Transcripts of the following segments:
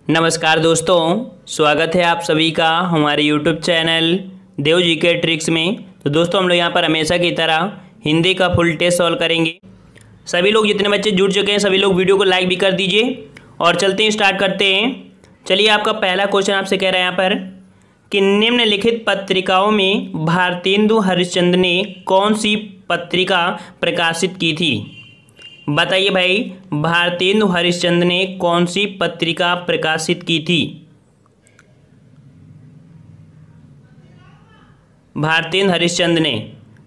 नमस्कार दोस्तों, स्वागत है आप सभी का हमारे YouTube चैनल देव जी के ट्रिक्स में। तो दोस्तों हम लोग यहाँ पर हमेशा की तरह हिंदी का फुल टेस्ट सॉल्व करेंगे। सभी लोग जितने बच्चे जुड़ चुके हैं सभी लोग वीडियो को लाइक भी कर दीजिए और चलते हैं, स्टार्ट करते हैं। चलिए, आपका पहला क्वेश्चन आपसे कह रहा है यहाँ पर कि निम्नलिखित पत्रिकाओं में भारतेंदु हरिश्चंद्र ने कौन सी पत्रिका प्रकाशित की थी। बताइए भाई, भारतेंदु हरिश्चंद्र ने कौन सी पत्रिका प्रकाशित की थी। भारतेंदु हरिश्चंद्र ने,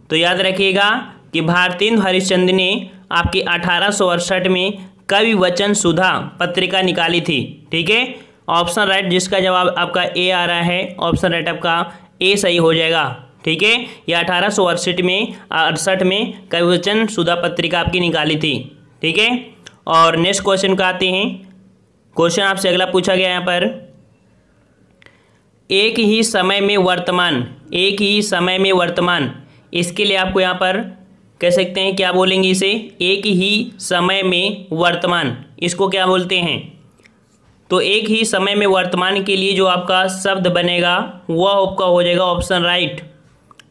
तो याद रखिएगा कि भारतेंदु हरिश्चंद्र ने आपके 1868 में कवि वचन सुधा पत्रिका निकाली थी। ठीक है, ऑप्शन राइट, जिसका जवाब आपका ए आ रहा है। ऑप्शन राइट आपका ए सही हो जाएगा। ठीक है, यह 1868 में कवि वचन सुधा पत्रिका आपकी निकाली थी। ठीक है, और नेक्स्ट क्वेश्चन का आते हैं। क्वेश्चन आपसे अगला पूछा गया यहाँ पर, एक ही समय में वर्तमान, इसके लिए आपको यहाँ पर कह सकते हैं, क्या बोलेंगे इसे, एक ही समय में वर्तमान, इसको क्या बोलते हैं। तो एक ही समय में वर्तमान के लिए जो आपका शब्द बनेगा वह आपका हो जाएगा ऑप्शन राइट,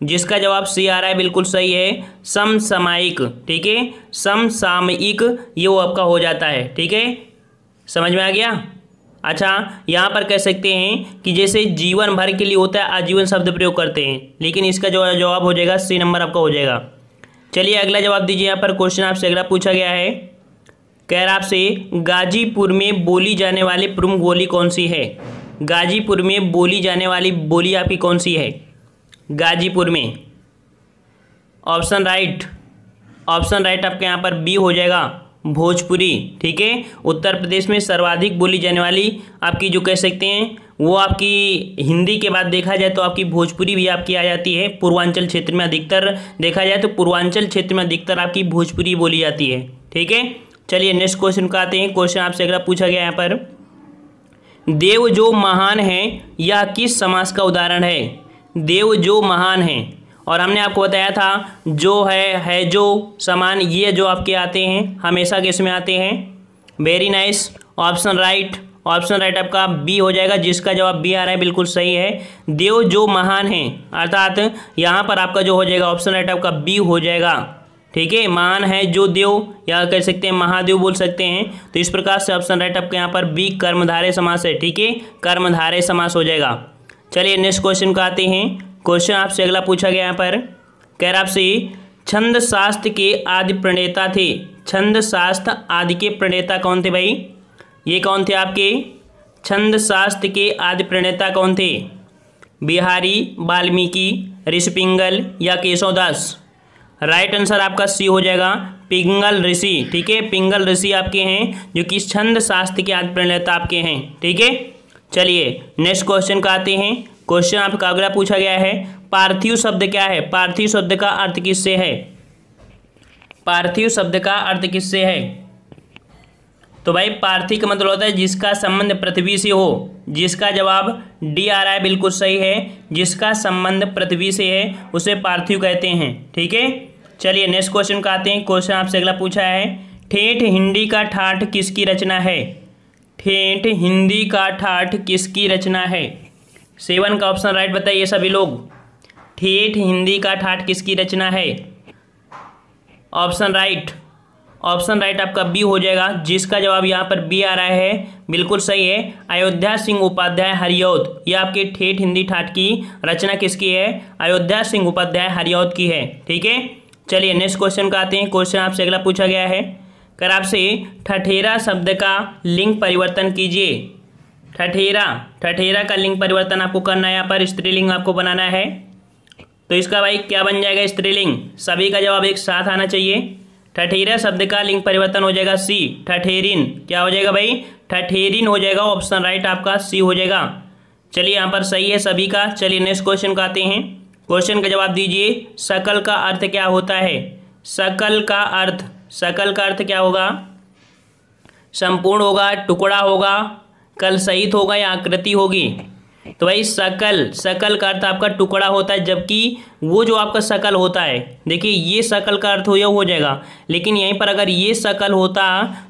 जिसका जवाब सी आ रहा है, बिल्कुल सही है, समसामयिक। ठीक है, समसामयिक ये वो आपका हो जाता है। ठीक है, समझ में आ गया। अच्छा, यहाँ पर कह सकते हैं कि जैसे जीवन भर के लिए होता है आजीवन शब्द प्रयोग करते हैं, लेकिन इसका जो जवाब हो जाएगा सी नंबर आपका हो जाएगा। चलिए अगला जवाब दीजिए। यहाँ पर क्वेश्चन आपसे अगला पूछा गया है, कह रहा आपसे गाजीपुर में बोली जाने वाली प्रमुख बोली कौन सी है। गाजीपुर में बोली जाने वाली बोली आपकी कौन सी है गाजीपुर में। ऑप्शन राइट आपके यहाँ पर बी हो जाएगा, भोजपुरी। ठीक है, उत्तर प्रदेश में सर्वाधिक बोली जाने वाली आपकी जो कह सकते हैं वो आपकी हिंदी के बाद देखा जाए तो आपकी भोजपुरी भी आपकी आ जाती है। पूर्वांचल क्षेत्र में अधिकतर देखा जाए तो पूर्वांचल क्षेत्र में अधिकतर आपकी भोजपुरी बोली जाती है। ठीक है, चलिए नेक्स्ट क्वेश्चन का आते हैं। क्वेश्चन आपसे अगला पूछा गया यहाँ पर, देव जो महान है यह किस समास का उदाहरण है। देव जो महान है, और हमने आपको बताया था जो है जो, समान, ये जो आपके आते हैं हमेशा किस में आते हैं। वेरी नाइस, ऑप्शन राइट आपका बी हो जाएगा, जिसका जवाब बी आ रहा है, बिल्कुल सही है। देव जो महान है, अर्थात यहाँ पर आपका जो हो जाएगा ऑप्शन राइट आपका बी हो जाएगा। ठीक है, महान है जो देव, या कह सकते हैं महादेव बोल सकते हैं। तो इस प्रकार से ऑप्शन राइट आपके यहाँ पर बी कर्मधारय समास है। ठीक है, कर्मधारय समास हो जाएगा। चलिए नेक्स्ट क्वेश्चन का आते हैं। क्वेश्चन आपसे अगला पूछा गया यहाँ पर, कह रहा आपसे छंद शास्त्र के आदि प्रणेता थे। छंद शास्त्र आदि के प्रणेता कौन थे भाई, ये कौन थे आपके छंद शास्त्र के आदि प्रणेता कौन थे। बिहारी, वाल्मीकि, ऋषि पिंगल या केशवदास। राइट आंसर आपका सी हो जाएगा, पिंगल ऋषि। ठीक है, पिंगल ऋषि आपके हैं जो कि छंद शास्त्र के आदि प्रणेता आपके हैं। ठीक है, चलिए नेक्स्ट क्वेश्चन का आते हैं। क्वेश्चन आपका अगला पूछा गया है, पार्थिव शब्द क्या है। पार्थिव शब्द का अर्थ किससे है। पार्थिव शब्द का अर्थ किससे है। तो भाई पार्थिव का मतलब होता है जिसका संबंध पृथ्वी से हो, जिसका जवाब डी आ रहा है, बिल्कुल सही है, जिसका संबंध पृथ्वी से है उसे पार्थिव कहते हैं। ठीक है, चलिए नेक्स्ट क्वेश्चन का आते हैं। क्वेश्चन आपसे अगला पूछा है, ठेठ हिंदी का ठाठ किसकी रचना है। ठेठ हिंदी का ठाठ किसकी रचना है। 7 का ऑप्शन राइट बताइए सभी लोग, ठेठ हिंदी का ठाठ किसकी रचना है। ऑप्शन राइट आपका बी हो जाएगा, जिसका जवाब यहाँ पर बी आ रहा है, बिल्कुल सही है, अयोध्या सिंह उपाध्याय हरिऔध। ये आपके ठेठ हिंदी ठाठ की रचना किसकी है, अयोध्या सिंह उपाध्याय हरिऔध की है। ठीक है, चलिए नेक्स्ट क्वेश्चन का आते हैं। क्वेश्चन आपसे अगला पूछा गया है, कर आपसे ठठेरा शब्द का लिंग परिवर्तन कीजिए। ठठेरा का लिंग परिवर्तन आपको करना है, यहाँ पर स्त्रीलिंग आपको बनाना है। तो इसका भाई क्या बन जाएगा स्त्रीलिंग, सभी का जवाब एक साथ आना चाहिए। ठठेरा शब्द का लिंग परिवर्तन हो जाएगा सी, ठठेरिन। क्या हो जाएगा भाई, ठठेरिन हो जाएगा। ऑप्शन राइट आपका सी हो जाएगा। चलिए यहाँ पर सही है सभी का। चलिए नेक्स्ट क्वेश्चन का आते हैं। क्वेश्चन का जवाब दीजिए, सकल का अर्थ क्या होता है। सकल का अर्थ क्या होगा, संपूर्ण होगा, टुकड़ा होगा, कल सहित होगा या आकृति होगी। तो भाई शकल, शकल का अर्थ आपका टुकड़ा होता है, जबकि वो जो आपका शकल होता है, देखिए ये शकल का अर्थ हो जाएगा, लेकिन यहीं पर अगर ये शकल होता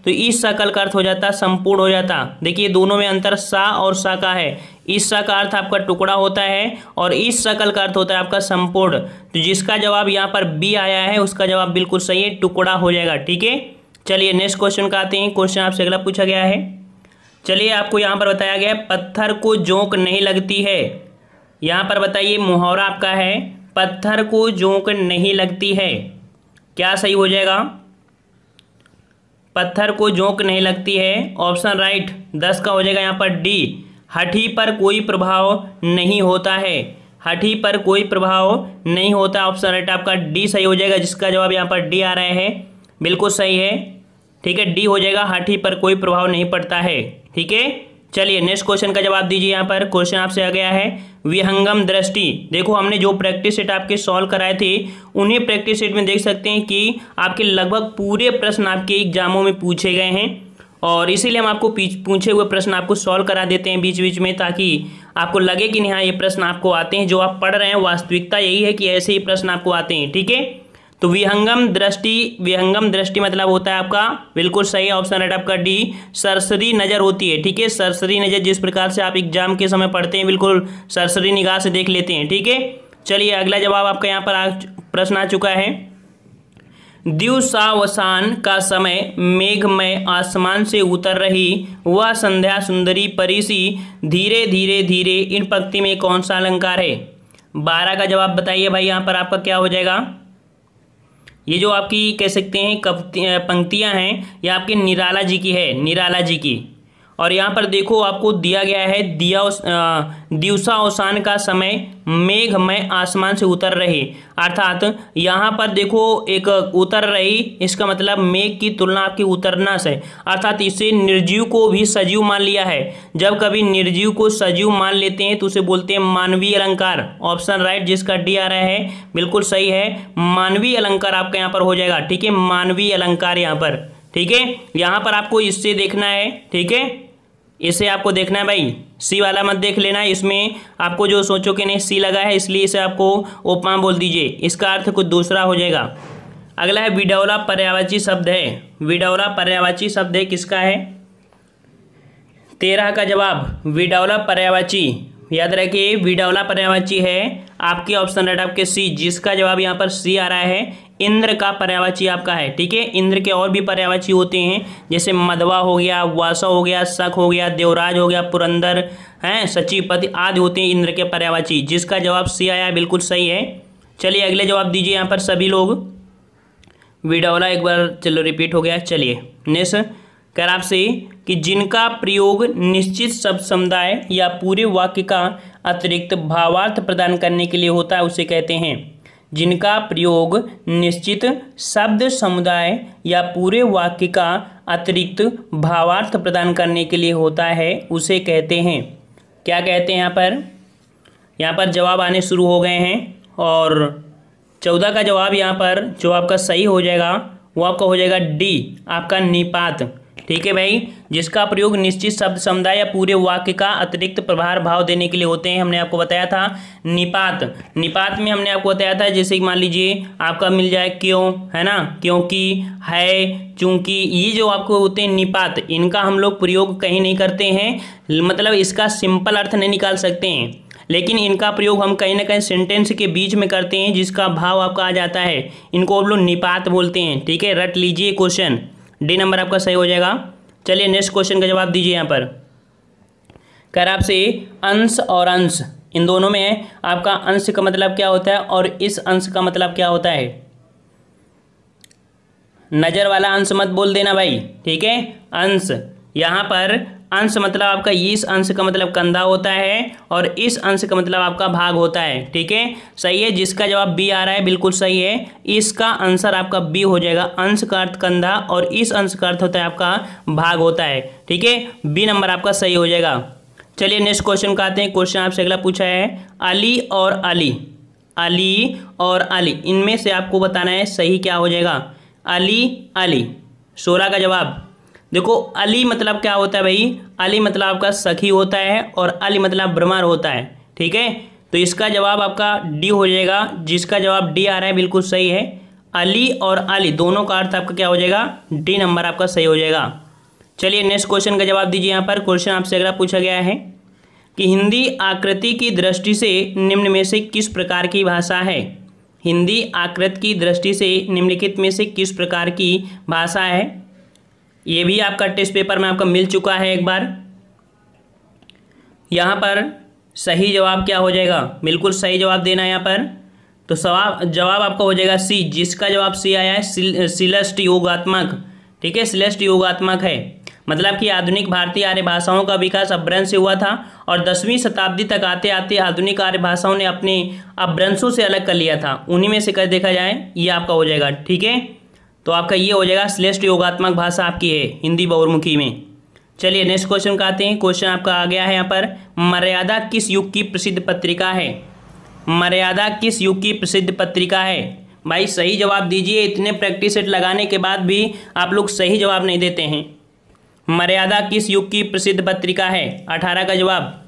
तो इस शकल का अर्थ हो जाता संपूर्ण हो जाता। देखिए दोनों में अंतर सा और सा का है। इस सा का अर्थ आपका टुकड़ा होता है और इस शकल का अर्थ होता है आपका संपूर्ण। तो जिसका जवाब यहाँ पर बी आया है उसका जवाब बिल्कुल सही है, टुकड़ा हो जाएगा। ठीक है, चलिए नेक्स्ट क्वेश्चन का आते हैं। क्वेश्चन आपसे अगला पूछा गया है, चलिए आपको यहाँ पर बताया गया है पत्थर को जोंक नहीं लगती है। यहाँ पर बताइए मुहावरा आपका है पत्थर को जोंक नहीं लगती है, क्या सही हो जाएगा? पत्थर को जोंक नहीं लगती है, ऑप्शन राइट 10 का हो जाएगा यहाँ पर डी, हठी पर कोई प्रभाव नहीं होता है। हठी पर कोई प्रभाव नहीं होता, ऑप्शन राइट आपका डी सही हो जाएगा, जिसका जवाब यहाँ पर डी आ रहा है, बिल्कुल सही है। ठीक है, डी हो जाएगा, हठी पर कोई प्रभाव नहीं पड़ता है। ठीक है, चलिए नेक्स्ट क्वेश्चन का जवाब दीजिए। यहाँ पर क्वेश्चन आपसे आ गया है विहंगम दृष्टि। देखो हमने जो प्रैक्टिस सेट आपके सॉल्व कराए थे उन्हीं प्रैक्टिस सेट में देख सकते हैं कि आपके लगभग पूरे प्रश्न आपके एग्जामों में पूछे गए हैं, और इसीलिए हम आपको पूछे हुए प्रश्न आपको सॉल्व करा देते हैं बीच बीच में, ताकि आपको लगे कि नहीं हाँ ये प्रश्न आपको आते हैं, जो आप पढ़ रहे हैं वास्तविकता यही है कि ऐसे ही प्रश्न आपको आते हैं। ठीक है, तो विहंगम दृष्टि, विहंगम दृष्टि मतलब होता है आपका, बिल्कुल सही ऑप्शन राइट आपका डी, सरसरी नज़र होती है। ठीक है, सरसरी नज़र जिस प्रकार से आप एग्जाम के समय पढ़ते हैं बिल्कुल सरसरी निगाह से देख लेते हैं। ठीक है, चलिए अगला जवाब आपका यहाँ पर प्रश्न आ चुका है, दिवसावसान का समय मेघमय आसमान से उतर रही वह संध्या सुंदरी परिसी धीरे धीरे धीरे, इन पंक्ति में कौन सा अलंकार है? 12 का जवाब बताइए भाई, यहाँ पर आपका क्या हो जाएगा? ये जो आपकी कह सकते हैं पंक्तियां हैं ये आपके निराला जी की है, निराला जी की। और यहाँ पर देखो आपको दिया गया है दिवसावसान का समय मेघमय आसमान से उतर रही, अर्थात यहाँ पर देखो एक उतर रही, इसका मतलब मेघ की तुलना आपकी उतरना से, अर्थात इसे निर्जीव को भी सजीव मान लिया है। जब कभी निर्जीव को सजीव मान लेते हैं तो उसे बोलते हैं मानवीय अलंकार, ऑप्शन राइट जिसका डी आ रहा है बिल्कुल सही है, मानवीय अलंकार आपका यहाँ पर हो जाएगा। ठीक है, मानवीय अलंकार यहाँ पर। ठीक है, यहाँ पर आपको इससे देखना है। ठीक है, इसे आपको देखना है भाई, सी वाला मत देख लेना, इसमें आपको जो सोचो कि नहीं सी लगा है इसलिए इसे आपको उपमा बोल दीजिए, इसका अर्थ कुछ दूसरा हो जाएगा। अगला है विडौला पर्यायवाची शब्द है, विडौला पर्यायवाची शब्द है किसका है? 13 का जवाब विडौला पर्यायवाची, याद रखिए विडौला पर्यायवाची है आपके ऑप्शन राइट आपके सी, जिसका जवाब यहाँ पर सी आ रहा है, इंद्र का पर्यायवाची आपका है। ठीक है, इंद्र के और भी पर्यायवाची होते हैं, जैसे मधवा हो गया, वासा हो गया, शक हो गया, देवराज हो गया, पुरंदर हैं, सचिवपति आदि होते हैं इंद्र के पर्यायवाची, जिसका जवाब सी आया बिल्कुल सही है। चलिए अगले जवाब दीजिए यहाँ पर सभी लोग। विडौला एक बार चलो रिपीट हो गया। चलिए नेक्स्ट कर आपसे कि जिनका प्रयोग निश्चित शब्द समुदाय या पूरे वाक्य का अतिरिक्त भावार्थ प्रदान करने के लिए होता है उसे कहते हैं, जिनका प्रयोग निश्चित शब्द समुदाय या पूरे वाक्य का अतिरिक्त भावार्थ प्रदान करने के लिए होता है उसे कहते हैं, क्या कहते हैं? यहाँ पर जवाब आने शुरू हो गए हैं, और 14 का जवाब यहाँ पर जो आपका सही हो जाएगा वो आपका हो जाएगा डी, आपका निपात। ठीक है भाई, जिसका प्रयोग निश्चित शब्द समुदाय या पूरे वाक्य का अतिरिक्त प्रभार भाव देने के लिए होते हैं, हमने आपको बताया था निपात। निपात में हमने आपको बताया था जैसे कि मान लीजिए आपका मिल जाए क्यों, है ना, क्योंकि, है, चूंकि, ये जो आपको होते हैं निपात, इनका हम लोग प्रयोग कहीं नहीं करते हैं, मतलब इसका सिंपल अर्थ नहीं निकाल सकते हैं, लेकिन इनका प्रयोग हम कहीं ना कहीं सेंटेंस के बीच में करते हैं जिसका भाव आपका आ जाता है, इनको हम लोग निपात बोलते हैं। ठीक है, रट लीजिए क्वेश्चन, डी नंबर आपका सही हो जाएगा। चलिए नेक्स्ट क्वेश्चन का जवाब दीजिए। यहाँ पर कर आपसे अंश और अंश, इन दोनों में आपका अंश का मतलब क्या होता है और इस अंश का मतलब क्या होता है? नजर वाला अंश मत बोल देना भाई। ठीक है, अंश, यहाँ पर अंश मतलब आपका इस अंश का मतलब कंधा होता है और इस अंश का मतलब आपका भाग होता है। ठीक है, सही है, जिसका जवाब बी आ रहा है बिल्कुल सही है, इसका आंसर आपका बी हो जाएगा। अंश का अर्थ कंधा और इस अंश का अर्थ होता है आपका भाग होता है। ठीक है, बी नंबर आपका सही हो जाएगा। चलिए नेक्स्ट क्वेश्चन का आते हैं। क्वेश्चन आपसे अगला पूछा है अली और अली, अली और अली, इनमें से आपको बताना है सही क्या हो जाएगा। अली अली, 16 का जवाब देखो अली मतलब क्या होता है भाई, अली मतलब आपका सखी होता है और अली मतलब भ्रमर होता है, ठीक है। तो इसका जवाब आपका डी हो जाएगा, जिसका जवाब डी आ रहा है बिल्कुल सही है। अली और अली दोनों का अर्थ आपका क्या हो जाएगा, डी नंबर आपका सही हो जाएगा। चलिए नेक्स्ट क्वेश्चन का जवाब दीजिए। यहाँ पर क्वेश्चन आपसे अगला पूछा गया है कि हिंदी आकृति की दृष्टि से निम्न में से किस प्रकार की भाषा है। हिंदी आकृति की दृष्टि से निम्नलिखित में से किस प्रकार की भाषा है। ये भी आपका टेस्ट पेपर में आपका मिल चुका है एक बार। यहाँ पर सही जवाब क्या हो जाएगा, बिल्कुल सही जवाब देना है यहाँ पर। तो जवाब आपका हो जाएगा सी, जिसका जवाब सी आया है शिलष्ट योगात्मक, ठीक है। शिलष्ट योगात्मक है, मतलब कि आधुनिक भारतीय आर्य भाषाओं का विकास अपभ्रंश से हुआ था और 10वीं शताब्दी तक आते आते आधुनिक आर्य भाषाओं ने अपने अपभ्रंशों से अलग कर लिया था। उन्हीं में से कर देखा जाए ये आपका हो जाएगा, ठीक है। तो आपका ये हो जाएगा श्रेष्ठ योगात्मक भाषा आपकी है हिंदी बहुमुखी में। चलिए नेक्स्ट क्वेश्चन का आते हैं। क्वेश्चन आपका आ गया है यहाँ पर, मर्यादा किस युग की प्रसिद्ध पत्रिका है। मर्यादा किस युग की प्रसिद्ध पत्रिका है। भाई सही जवाब दीजिए, इतने प्रैक्टिस सेट लगाने के बाद भी आप लोग सही जवाब नहीं देते हैं। मर्यादा किस युग की प्रसिद्ध पत्रिका है, 18 का जवाब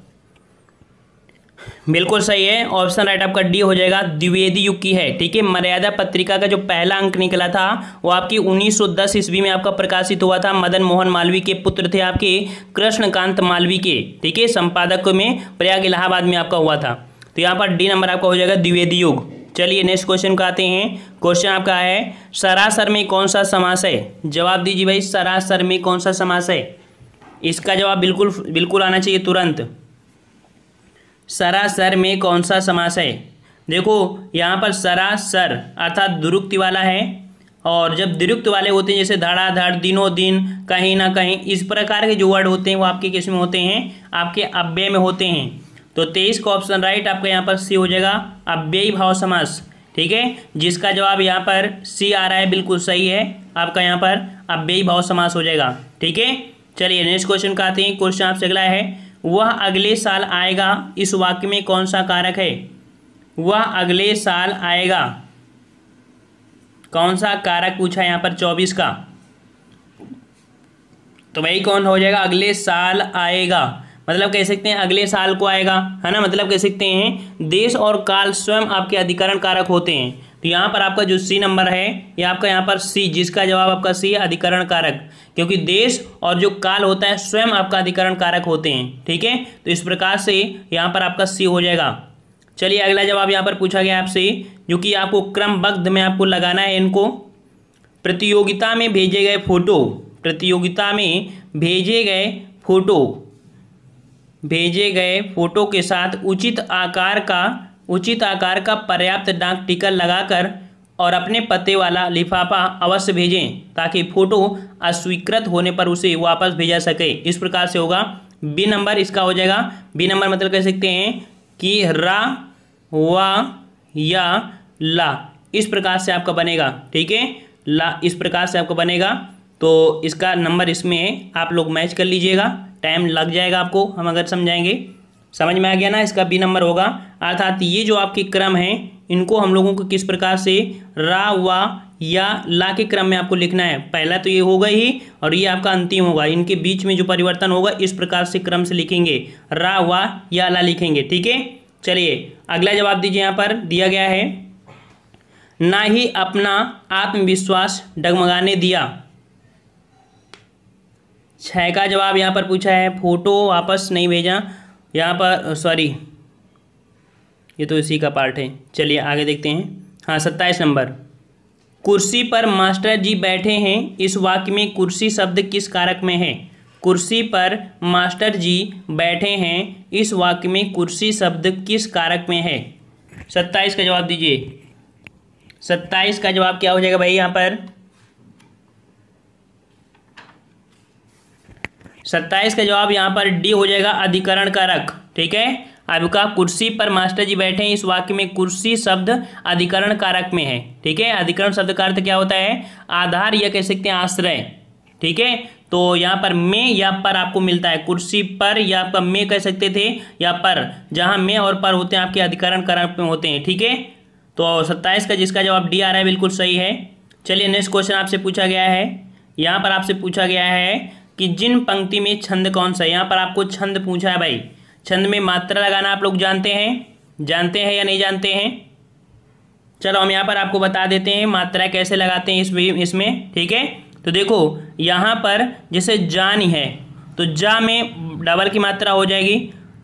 बिल्कुल सही है। ऑप्शन राइट आपका डी हो जाएगा, द्विवेदी युग की है, ठीक है। मर्यादा पत्रिका का जो पहला अंक निकला था वो आपकी 1910 ईस्वी में आपका प्रकाशित हुआ था। मदन मोहन मालवीय के पुत्र थे आपके कृष्णकांत मालवीय के, ठीक है। संपादक में प्रयाग इलाहाबाद में आपका हुआ था। तो यहाँ पर डी नंबर आपका हो जाएगा द्विवेदी युग। चलिए नेक्स्ट क्वेश्चन को आते हैं। क्वेश्चन आपका है सरासर में कौन सा समास है। जवाब दीजिए भाई, सरासर में कौन सा समास है। इसका जवाब बिल्कुल आना चाहिए तुरंत। सरासर में कौन सा समास है। देखो यहाँ पर सरासर अर्थात दुरुक्ति वाला है, और जब दुरुक्त वाले होते हैं जैसे धड़ाधड़, दिनों दिन, कहीं ना कहीं, इस प्रकार के जो वर्ड होते हैं वो आपके किस में होते हैं, आपके अव्यय में होते हैं। तो 23 का ऑप्शन राइट आपका यहाँ पर सी हो जाएगा, अव्ययी भाव समास, ठीक है। जिसका जवाब यहाँ पर सी आ रहा है बिल्कुल सही है, आपका यहाँ पर अव्ययी भाव समास हो जाएगा, ठीक है। चलिए नेक्स्ट क्वेश्चन का आते हैं। क्वेश्चन आपसे अगला है, वह अगले साल आएगा इस वाक्य में कौन सा कारक है। वह अगले साल आएगा, कौन सा कारक पूछा है यहाँ पर 24 का। तो भाई कौन हो जाएगा, अगले साल आएगा, मतलब कह सकते हैं अगले साल को आएगा, है ना। मतलब कह सकते हैं देश और काल स्वयं आपके अधिकरण कारक होते हैं। तो यहाँ पर आपका जो सी नंबर है ये आपका यहाँ पर सी, जिसका जवाब आपका सी है, अधिकरण कारक, क्योंकि देश और जो काल होता है स्वयं आपका अधिकरण कारक होते हैं, ठीक है। तो इस प्रकार से यहाँ पर आपका सी हो जाएगा। चलिए अगला जवाब यहाँ पर पूछा गया आपसे, जो कि आपको क्रमबद्ध में आपको लगाना है इनको। प्रतियोगिता में भेजे गए फोटो, प्रतियोगिता में भेजे गए फोटो के साथ उचित आकार का पर्याप्त डाक टिकट लगाकर और अपने पते वाला लिफाफा अवश्य भेजें, ताकि फोटो अस्वीकृत होने पर उसे वापस भेजा सके। इस प्रकार से होगा बी नंबर, इसका हो जाएगा बी नंबर। मतलब कह सकते हैं कि रा, वा या ला, इस प्रकार से आपका बनेगा, ठीक है। ला इस प्रकार से आपका बनेगा, तो इसका नंबर इसमें आप लोग मैच कर लीजिएगा, टाइम लग जाएगा आपको, हम अगर समझाएंगे। समझ में आ गया ना, इसका बी नंबर होगा। अर्थात ये जो आपके क्रम हैं इनको हम लोगों को किस प्रकार से रा, वा या ला के क्रम में आपको लिखना है। पहला तो ये होगा ही और ये आपका अंतिम होगा, इनके बीच में जो परिवर्तन होगा इस प्रकार से क्रम से लिखेंगे, रा, वा या ला लिखेंगे, ठीक है। चलिए अगला जवाब दीजिए। यहाँ पर दिया गया है, ना ही अपना आत्मविश्वास डगमगाने दिया। 6 का जवाब यहाँ पर पूछा है, फोटो वापस नहीं भेजा। यहाँ पर सॉरी, ये तो इसी का पार्ट है। चलिए आगे देखते हैं। हाँ 27 नंबर, कुर्सी पर मास्टर जी बैठे हैं, इस वाक्य में कुर्सी शब्द किस कारक में है। कुर्सी पर मास्टर जी बैठे हैं, इस वाक्य में कुर्सी शब्द किस कारक में है। 27 का जवाब दीजिए। 27 का जवाब क्या हो जाएगा भाई यहाँ पर, 27 का जवाब यहाँ पर डी हो जाएगा, अधिकरण कारक, ठीक है। आपका कुर्सी पर मास्टर जी बैठे हैं, इस वाक्य में कुर्सी शब्द अधिकरण कारक में है, ठीक है। अधिकरण शब्द का अर्थ क्या होता है, आधार या कह सकते हैं आश्रय, ठीक है। तो यहाँ पर में या पर आपको मिलता है, कुर्सी पर या आपका में कह सकते थे या पर, जहाँ में और पर होते हैं आपके अधिकरण कारक में होते हैं, ठीक है। तो 27 का जिसका जवाब डी आ रहा है बिल्कुल सही है। चलिए नेक्स्ट क्वेश्चन आपसे पूछा गया है यहाँ पर आपसे पूछा गया है कि जिन पंक्ति में छंद कौन सा है। यहाँ पर आपको छंद पूछा है भाई। छंद में मात्रा लगाना आप लोग जानते हैं या नहीं जानते हैं? चलो हम यहाँ पर आपको बता देते हैं मात्रा कैसे लगाते हैं इसमें, ठीक है। तो देखो यहाँ पर जैसे जानी है तो जा में डबल की मात्रा हो जाएगी,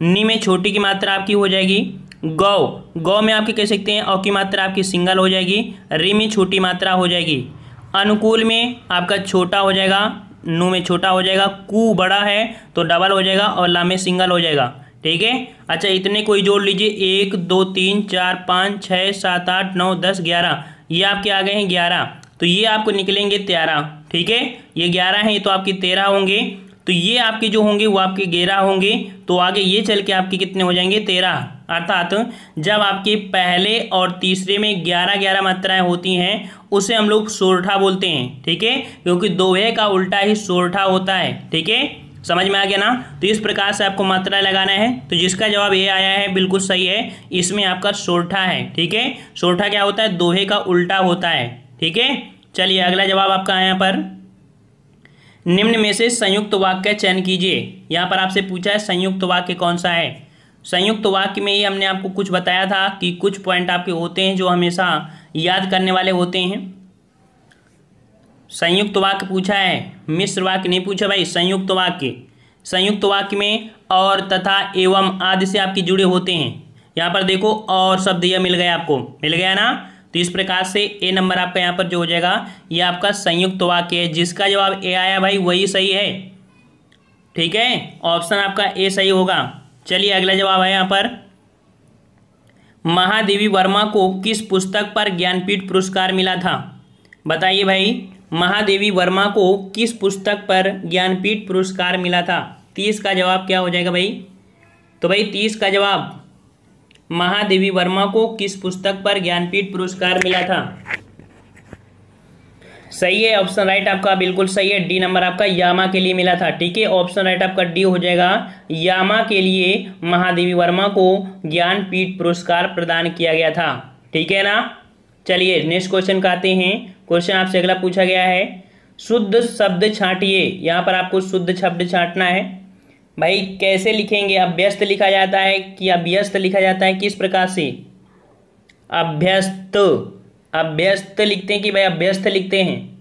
नी में छोटी की मात्रा आपकी हो जाएगी, गौ में आपके कह सकते हैं औ की मात्रा आपकी सिंगल हो जाएगी, री में छोटी मात्रा हो जाएगी, अनुकूल में आपका छोटा हो जाएगा, नू में छोटा हो जाएगा, कू बड़ा है तो डबल हो जाएगा और ला में सिंगल हो जाएगा, ठीक है। अच्छा इतने कोई जोड़ लीजिए, 1 2 3 4 5 6 7 8 9 10 11, ये आपके आ गए हैं 11, तो ये आपको निकलेंगे 13, ठीक है। ये 11 हैं तो आपके 13 होंगे, तो ये आपके जो होंगे वो आपके 11 होंगे, तो आगे ये चल के आपके कितने हो जाएंगे 13। अर्थात जब आपके पहले और तीसरे में 11-11 मात्राएं होती हैं उसे हम लोग सोरठा बोलते हैं, ठीक है, क्योंकि दोहे का उल्टा ही सोरठा होता है, ठीक है। समझ में आ गया ना? तो इस प्रकार से आपको मात्रा लगाना है। तो जिसका जवाब ये आया है बिल्कुल सही है, इसमें आपका सोरठा है, ठीक है। सोरठा क्या होता है? दोहे का उल्टा होता है, ठीक है। चलिए अगला जवाब आपका यहाँ पर, निम्न में से संयुक्त वाक्य का चयन कीजिए। यहाँ पर आपसे पूछा है संयुक्त वाक्य कौन सा है। संयुक्त वाक्य में ही हमने आपको कुछ बताया था कि कुछ पॉइंट आपके होते हैं जो हमेशा याद करने वाले होते हैं। संयुक्त वाक्य पूछा है, मिश्र वाक्य नहीं पूछा भाई, संयुक्त वाक्य। संयुक्त वाक्य में और, तथा, एवं आदि से आपके जुड़े होते हैं। यहाँ पर देखो और शब्द यह मिल गया, आपको मिल गया ना। तो इस प्रकार से ए नंबर आपका यहाँ पर जो हो जाएगा ये आपका संयुक्त वाक्य है। जिसका जवाब ए आया भाई वही सही है, ठीक है। ऑप्शन आपका ए सही होगा। चलिए अगला जवाब है यहाँ पर, महादेवी वर्मा को किस पुस्तक पर ज्ञानपीठ पुरस्कार मिला था? बताइए भाई, महादेवी वर्मा को किस पुस्तक पर ज्ञानपीठ पुरस्कार मिला था? 30 का जवाब क्या हो जाएगा भाई? तो भाई 30 का जवाब, महादेवी वर्मा को किस पुस्तक पर ज्ञानपीठ पुरस्कार मिला था? सही है, ऑप्शन राइट आपका बिल्कुल सही है। डी नंबर आपका यामा के लिए मिला था, ठीक है। ऑप्शन राइट आपका डी हो जाएगा, यामा के लिए महादेवी वर्मा को ज्ञानपीठ पुरस्कार प्रदान किया गया था, ठीक है ना। चलिए नेक्स्ट क्वेश्चन का आते हैं। क्वेश्चन आपसे अगला पूछा गया है, शुद्ध शब्द छांटिए। यहाँ पर आपको शुद्ध शब्द छांटना है भाई। कैसे लिखेंगे? अभ्यस्त लिखा जाता है कि अभ्यस्त लिखा जाता है, किस प्रकार से? अभ्यस्त, अभ्यस्त लिखते हैं कि भाई अभ्यस्त लिखते हैं?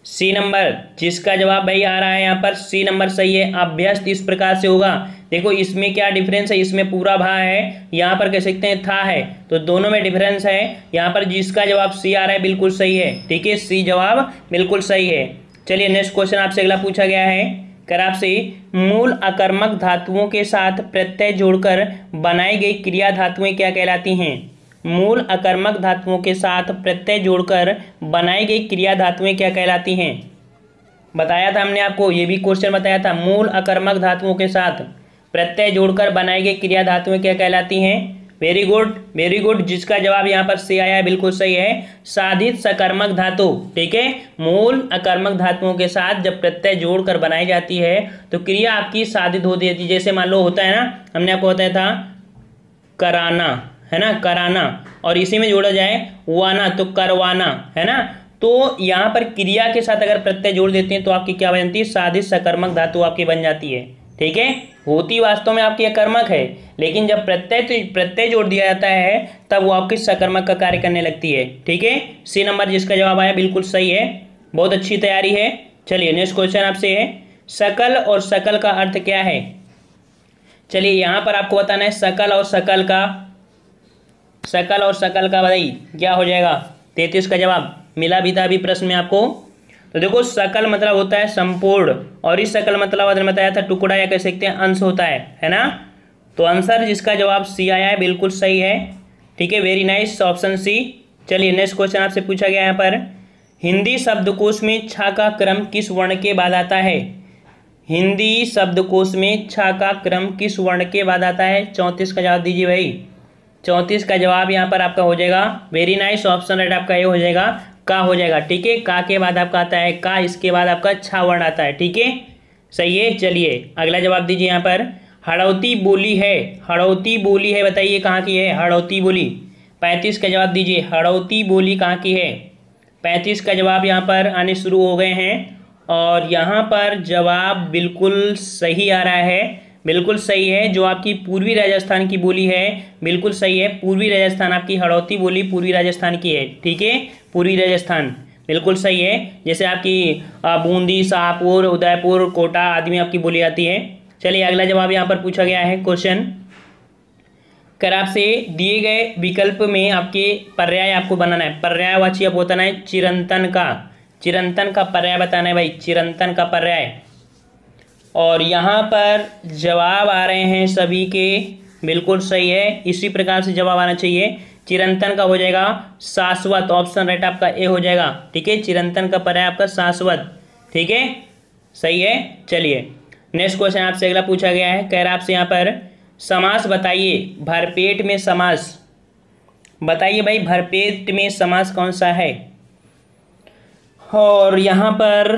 सी नंबर, जिसका जवाब भाई आ रहा है यहाँ पर सी नंबर सही है। अभ्यस्त इस प्रकार से होगा। देखो इसमें क्या डिफरेंस है, इसमें पूरा भा है, यहाँ पर कह सकते हैं था है, तो दोनों में डिफरेंस है। यहाँ पर जिसका जवाब सी आ रहा है बिल्कुल सही है, ठीक है। सी जवाब बिल्कुल सही है। चलिए नेक्स्ट क्वेश्चन आपसे अगला पूछा गया है, कर आपसे मूल अकर्मक धातुओं के साथ प्रत्यय जोड़कर बनाई गई क्रिया धातुएं क्या कहलाती हैं? मूल अकर्मक धातुओं के साथ प्रत्यय जोड़कर बनाई गई क्रिया धातुएं क्या कहलाती हैं? बताया था हमने आपको, ये भी क्वेश्चन बताया था। मूल अकर्मक धातुओं के साथ प्रत्यय जोड़कर बनाई गई क्रिया धातुएं क्या कहलाती हैं? Very good, very good. जिसका जवाब यहाँ पर से आया है बिल्कुल सही है, साधित सकर्मक धातु, ठीक है। मूल अकर्मक धातुओं के साथ जब प्रत्यय जोड़कर बनाई जाती है तो क्रिया आपकी साधित होती है। जैसे मान लो होता है ना, हमने आपको बताया था कराना, है ना, कराना, और इसी में जोड़ा जाए वाना तो करवाना, है ना। तो यहाँ पर क्रिया के साथ अगर प्रत्यय जोड़ देते हैं तो आपकी क्या बनती है? साधित सकर्मक धातु आपकी बन जाती है, ठीक है। होती वास्तव में आपकी अकर्मक है, लेकिन जब प्रत्यय जोड़ दिया जाता है तब वो आपकी सकर्मक का कार्य करने लगती है, ठीक है। सी नंबर जिसका जवाब आया बिल्कुल सही है, बहुत अच्छी तैयारी है। चलिए नेक्स्ट क्वेश्चन आपसे है, सकल और सकल का अर्थ क्या है? चलिए यहाँ पर आपको बताना है सकल और सकल का भाई क्या हो जाएगा? 33 का जवाब मिला भी था अभी प्रश्न में आपको। तो देखो सकल मतलब होता है संपूर्ण, और इस सकल मतलब आपने बताया था टुकड़ा या कह सकते हैं अंश होता है ना। तो आंसर जिसका जवाब सी आया है बिल्कुल सही है, ठीक है। Very nice, option C. चलिए नेक्स्ट क्वेश्चन आपसे पूछा गया यहाँ पर, हिंदी शब्दकोश में छा का क्रम किस वर्ण के बाद आता है? हिंदी शब्दकोश में छा का क्रम किस वर्ण के बाद आता है? 34 का जवाब दीजिए भाई। 34 का जवाब यहाँ पर आपका हो जाएगा, वेरी नाइस, ऑप्शन राइट आपका ये हो जाएगा, का हो जाएगा, ठीक है। का के बाद आपका आता है का, इसके बाद आपका छा वर्ण आता है, ठीक है, सही है। चलिए अगला जवाब दीजिए यहाँ पर, हड़ौती बोली है, हड़ौती बोली है, बताइए कहाँ की है हड़ौती बोली? 35 का जवाब दीजिए। हड़ौती बोली कहाँ की है? 35 का जवाब यहाँ पर आने शुरू हो गए हैं और यहाँ पर जवाब बिल्कुल सही आ रहा है, बिल्कुल सही है। जो आपकी पूर्वी राजस्थान की बोली है बिल्कुल सही है, पूर्वी राजस्थान आपकी हड़ौती बोली पूर्वी राजस्थान की है। ठीक है, पूर्वी राजस्थान बिल्कुल सही है। जैसे आपकी बूंदी, शाहपुर, उदयपुर, कोटा आदि में आपकी बोली आती है। चलिए अगला जवाब यहाँ पर पूछा गया है क्वेश्चन, कर आपसे दिए गए विकल्प में आपके पर्याय आपको बनाना है। पर्यायवाची आपको बताना है चिरंतन का पर्याय बताना है भाई, चिरंतन का पर्याय। और यहाँ पर जवाब आ रहे हैं सभी के बिल्कुल सही है, इसी प्रकार से जवाब आना चाहिए। चिरंतन का हो जाएगा शाश्वत, ऑप्शन राइट आपका ए हो जाएगा। ठीक है, चिरंतन का पर्याय आपका शाश्वत। ठीक है, सही है। चलिए नेक्स्ट क्वेश्चन आपसे अगला पूछा गया है, कह रहा आपसे यहाँ पर समास बताइए भरपेट में समास। बताइए भाई भरपेट में समास कौन सा है? और यहाँ पर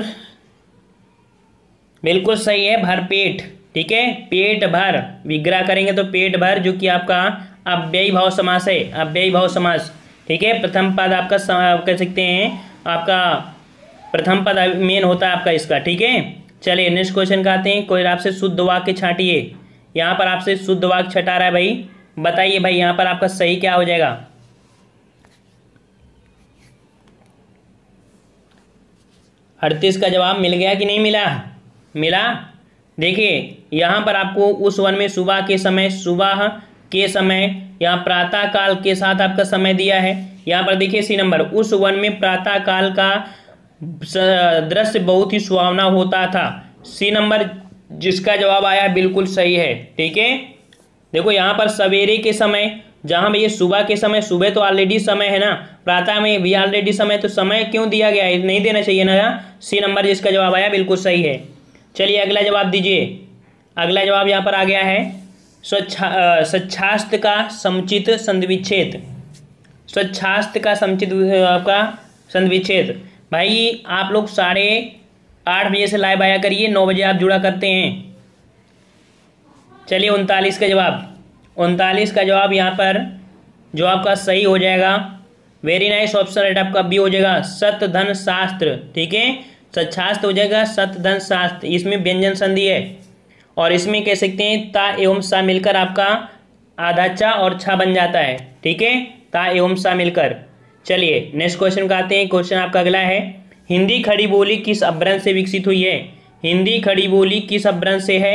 बिल्कुल सही है भरपेट। ठीक है, पेट भर, विग्रह करेंगे तो पेट भर, जो कि आपका अव्ययी भाव समास है, अव्ययी भाव समास। ठीक है, प्रथम पद आपका कह सकते हैं आपका प्रथम पद मेन होता है आपका इसका। ठीक है, चलिए नेक्स्ट क्वेश्चन का आते हैं। कोई आपसे शुद्ध वाक्य छांटिए, यहाँ पर आपसे शुद्ध वाक्य छटा रहा है भाई, बताइए भाई यहाँ पर आपका सही क्या हो जाएगा? 38 का जवाब मिल गया कि नहीं मिला? मिला। देखिए यहाँ पर आपको उस वन में सुबह के समय यहाँ प्रातः काल के साथ आपका समय दिया है। यहाँ पर देखिए सी नंबर, उस वन में प्रातः काल का दृश्य बहुत ही सुहावना होता था। सी नंबर जिसका जवाब आया बिल्कुल सही है। ठीक है, देखो यहाँ पर सवेरे के समय, जहाँ भैया सुबह के समय, सुबह तो ऑलरेडी समय है ना, प्रातः में भी ऑलरेडी समय, तो समय क्यों दिया गया है? नहीं देना चाहिए ना। सी नंबर जिसका जवाब आया बिल्कुल सही है। चलिए अगला जवाब दीजिए। अगला जवाब यहाँ पर आ गया है स्वच्छास्त्र का समुचित संधिविच्छेद। स्वच्छास्त्र का समुचित आपका संधिविच्छेद। भाई आप लोग 8:30 बजे से लाइव आया करिए, 9 बजे आप जुड़ा करते हैं। चलिए 39 का जवाब, 39 का जवाब यहाँ पर जो आपका सही हो जाएगा, वेरी नाइस, ऑप्शन राइट आपका बी हो जाएगा, सत धन शास्त्र। ठीक है, सच्छास्त्र हो जाएगा सत धन शास्त्र। इसमें व्यंजन संधि है और इसमें कह सकते हैं ता एवं सा मिलकर आपका आधा चा और छा बन जाता है। ठीक है, ता एवं सा मिलकर। चलिए नेक्स्ट क्वेश्चन का आते हैं। क्वेश्चन आपका अगला है, हिंदी खड़ी बोली किस अपभ्रंश से विकसित हुई है? हिंदी खड़ी बोली किस अपभ्रंश से है?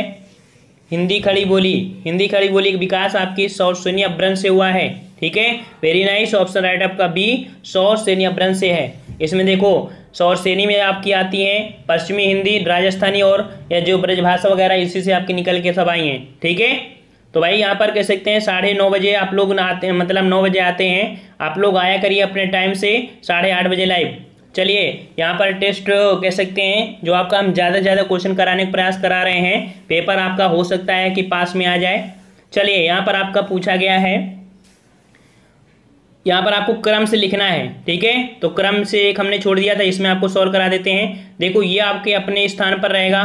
हिंदी खड़ी बोली का विकास आपकी सौरसेनी अपभ्रंश से हुआ है। ठीक है, वेरी नाइस, ऑप्शन राइट आपका बी, सौरसेनी अपभ्रंश से है। इसमें देखो सौरसेनी में आपकी आती है पश्चिमी हिंदी, राजस्थानी और या जो ब्रजभाषा वगैरह इसी से आपकी निकल के सब आई हैं। ठीक है, तो भाई यहाँ पर कह सकते हैं 9:30 बजे आप लोग आते हैं, मतलब 9 बजे आते हैं आप लोग, आया करिए अपने टाइम से 8:30 बजे लाइव। चलिए यहाँ पर टेस्ट कह सकते हैं जो आपका हम ज़्यादा से ज़्यादा क्वेश्चन कराने का प्रयास करा रहे हैं, पेपर आपका हो सकता है कि पास में आ जाए। चलिए यहाँ पर आपका पूछा गया है, यहाँ पर आपको क्रम से लिखना है। ठीक है, तो क्रम से एक हमने छोड़ दिया था, इसमें आपको सॉल्व करा देते हैं। देखो ये आपके अपने स्थान पर रहेगा,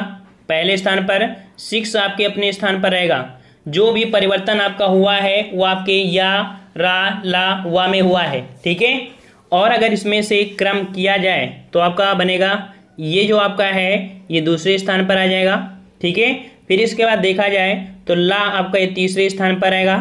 पहले स्थान पर 6 आपके अपने स्थान पर रहेगा। जो भी परिवर्तन आपका हुआ है वो आपके या, रा, ला, वा में हुआ है। ठीक है, और अगर इसमें से क्रम किया जाए तो आपका बनेगा ये जो आपका है ये दूसरे स्थान पर आ जाएगा। ठीक है, फिर इसके बाद देखा जाए तो ला आपका ये तीसरे स्थान पर रहेगा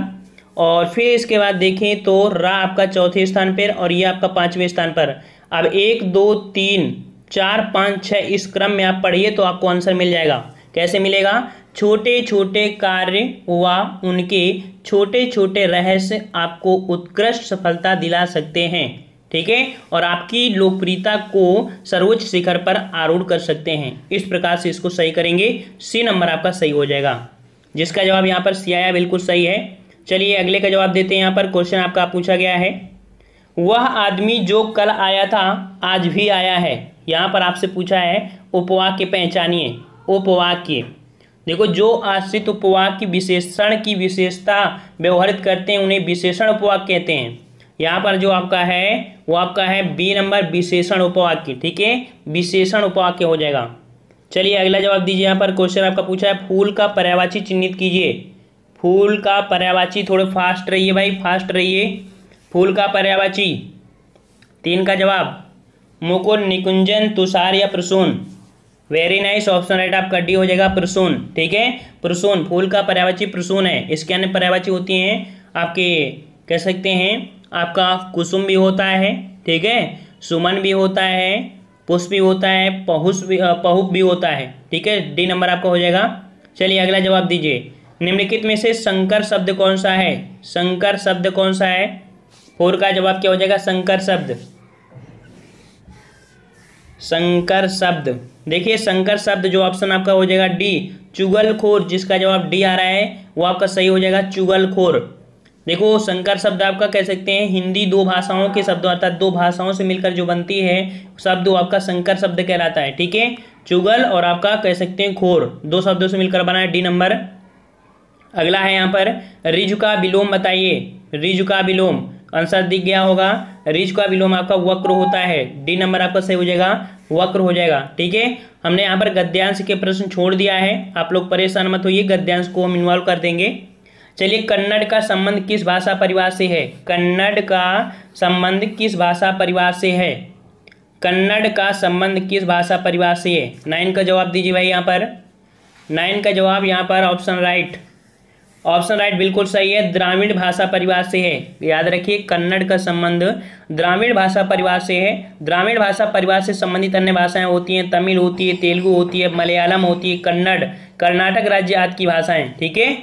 और फिर इसके बाद देखें तो रा आपका चौथे स्थान पर और ये आपका 5वें स्थान पर। अब 1 2 3 4 5 6 इस क्रम में आप पढ़िए तो आपको आंसर मिल जाएगा। कैसे मिलेगा? छोटे छोटे कार्य व उनके छोटे छोटे रहस्य आपको उत्कृष्ट सफलता दिला सकते हैं। ठीक है, और आपकी लोकप्रियता को सर्वोच्च शिखर पर आरूढ़ कर सकते हैं। इस प्रकार से इसको सही करेंगे, सी नंबर आपका सही हो जाएगा, जिसका जवाब यहाँ पर सी आया बिल्कुल सही है। चलिए अगले का जवाब देते हैं। यहाँ पर क्वेश्चन आपका पूछा गया है, वह आदमी जो कल आया था आज भी आया है। यहाँ पर आपसे पूछा है उपवाक्य पहचानिए। उपवाक्य देखो, जो आश्रित उपवाक्य विशेषण की विशेषता व्यवहारित करते हैं उन्हें विशेषण उपवाक्य कहते हैं। यहाँ पर जो आपका है वो आपका है बी नंबर, विशेषण उपवाक्य। ठीक है, विशेषण उपवाक्य हो जाएगा। चलिए अगला जवाब दीजिए। यहाँ पर क्वेश्चन आपका पूछा है, फूल का पर्यायवाची चिन्हित कीजिए। फूल का पर्यायवाची, थोड़े फास्ट रहिए भाई, फास्ट रहिए। फूल का पर्यायवाची। 3 का जवाब मुकुल, निकुंजन, तुषार या Prasoon. Very nice, option right आपका डी हो जाएगा प्रसून। ठीक है, प्रसून फूल का पर्यायवाची प्रसून है। इसके अन्य पर्यायवाची होती हैं आपके, कह सकते हैं आपका कुसुम भी होता है, ठीक है, सुमन भी होता है, पुष्प भी होता है, पहुप भी होता है। ठीक है, डी नंबर आपका हो जाएगा। चलिए अगला जवाब दीजिए। निम्नलिखित में से संकर शब्द कौन सा है? संकर शब्द कौन सा है? 4 का जवाब क्या हो जाएगा? संकर शब्द। संकर शब्द, देखिए संकर शब्द जो ऑप्शन आपका हो जाएगा डी, चुगलखोर। जिसका जवाब डी आ रहा है वो आपका सही हो जाएगा, चुगलखोर। देखो संकर शब्द आपका कह सकते हैं हिंदी 2 भाषाओं के शब्द, अर्थात 2 भाषाओं से मिलकर जो बनती है शब्द वो आपका संकर शब्द कहलाता है। ठीक है, चुगल और आपका कह सकते हैं खोर, 2 शब्दों से मिलकर बना है, डी नंबर। अगला है यहाँ पर रिज का विलोम बताइए। रिज का विलोम, आंसर दिख गया होगा। रिज का विलोम आपका वक्र होता है, डी नंबर आपका सही हो जाएगा, वक्र हो जाएगा। ठीक है, हमने यहाँ पर गद्यांश के प्रश्न छोड़ दिया है, आप लोग परेशान मत होइए, गद्यांश को हम इन्वॉल्व कर देंगे। चलिए, कन्नड़ का संबंध किस भाषा परिवार से है? कन्नड़ का संबंध किस भाषा परिवार से है? कन्नड़ का संबंध किस भाषा परिवार से है? 9 का जवाब दीजिए भाई। यहाँ पर 9 का जवाब यहाँ पर ऑप्शन राइट, ऑप्शन राइट बिल्कुल सही है, द्राविड़ भाषा परिवार से है। याद रखिए, कन्नड़ का संबंध द्राविड़ भाषा परिवार से है। द्राविड़ भाषा परिवार से संबंधित अन्य भाषाएं होती हैं, तमिल होती है, तेलुगु होती है, मलयालम होती है, कन्नड़, कर्नाटक राज्य आदि की भाषाएं। ठीक है,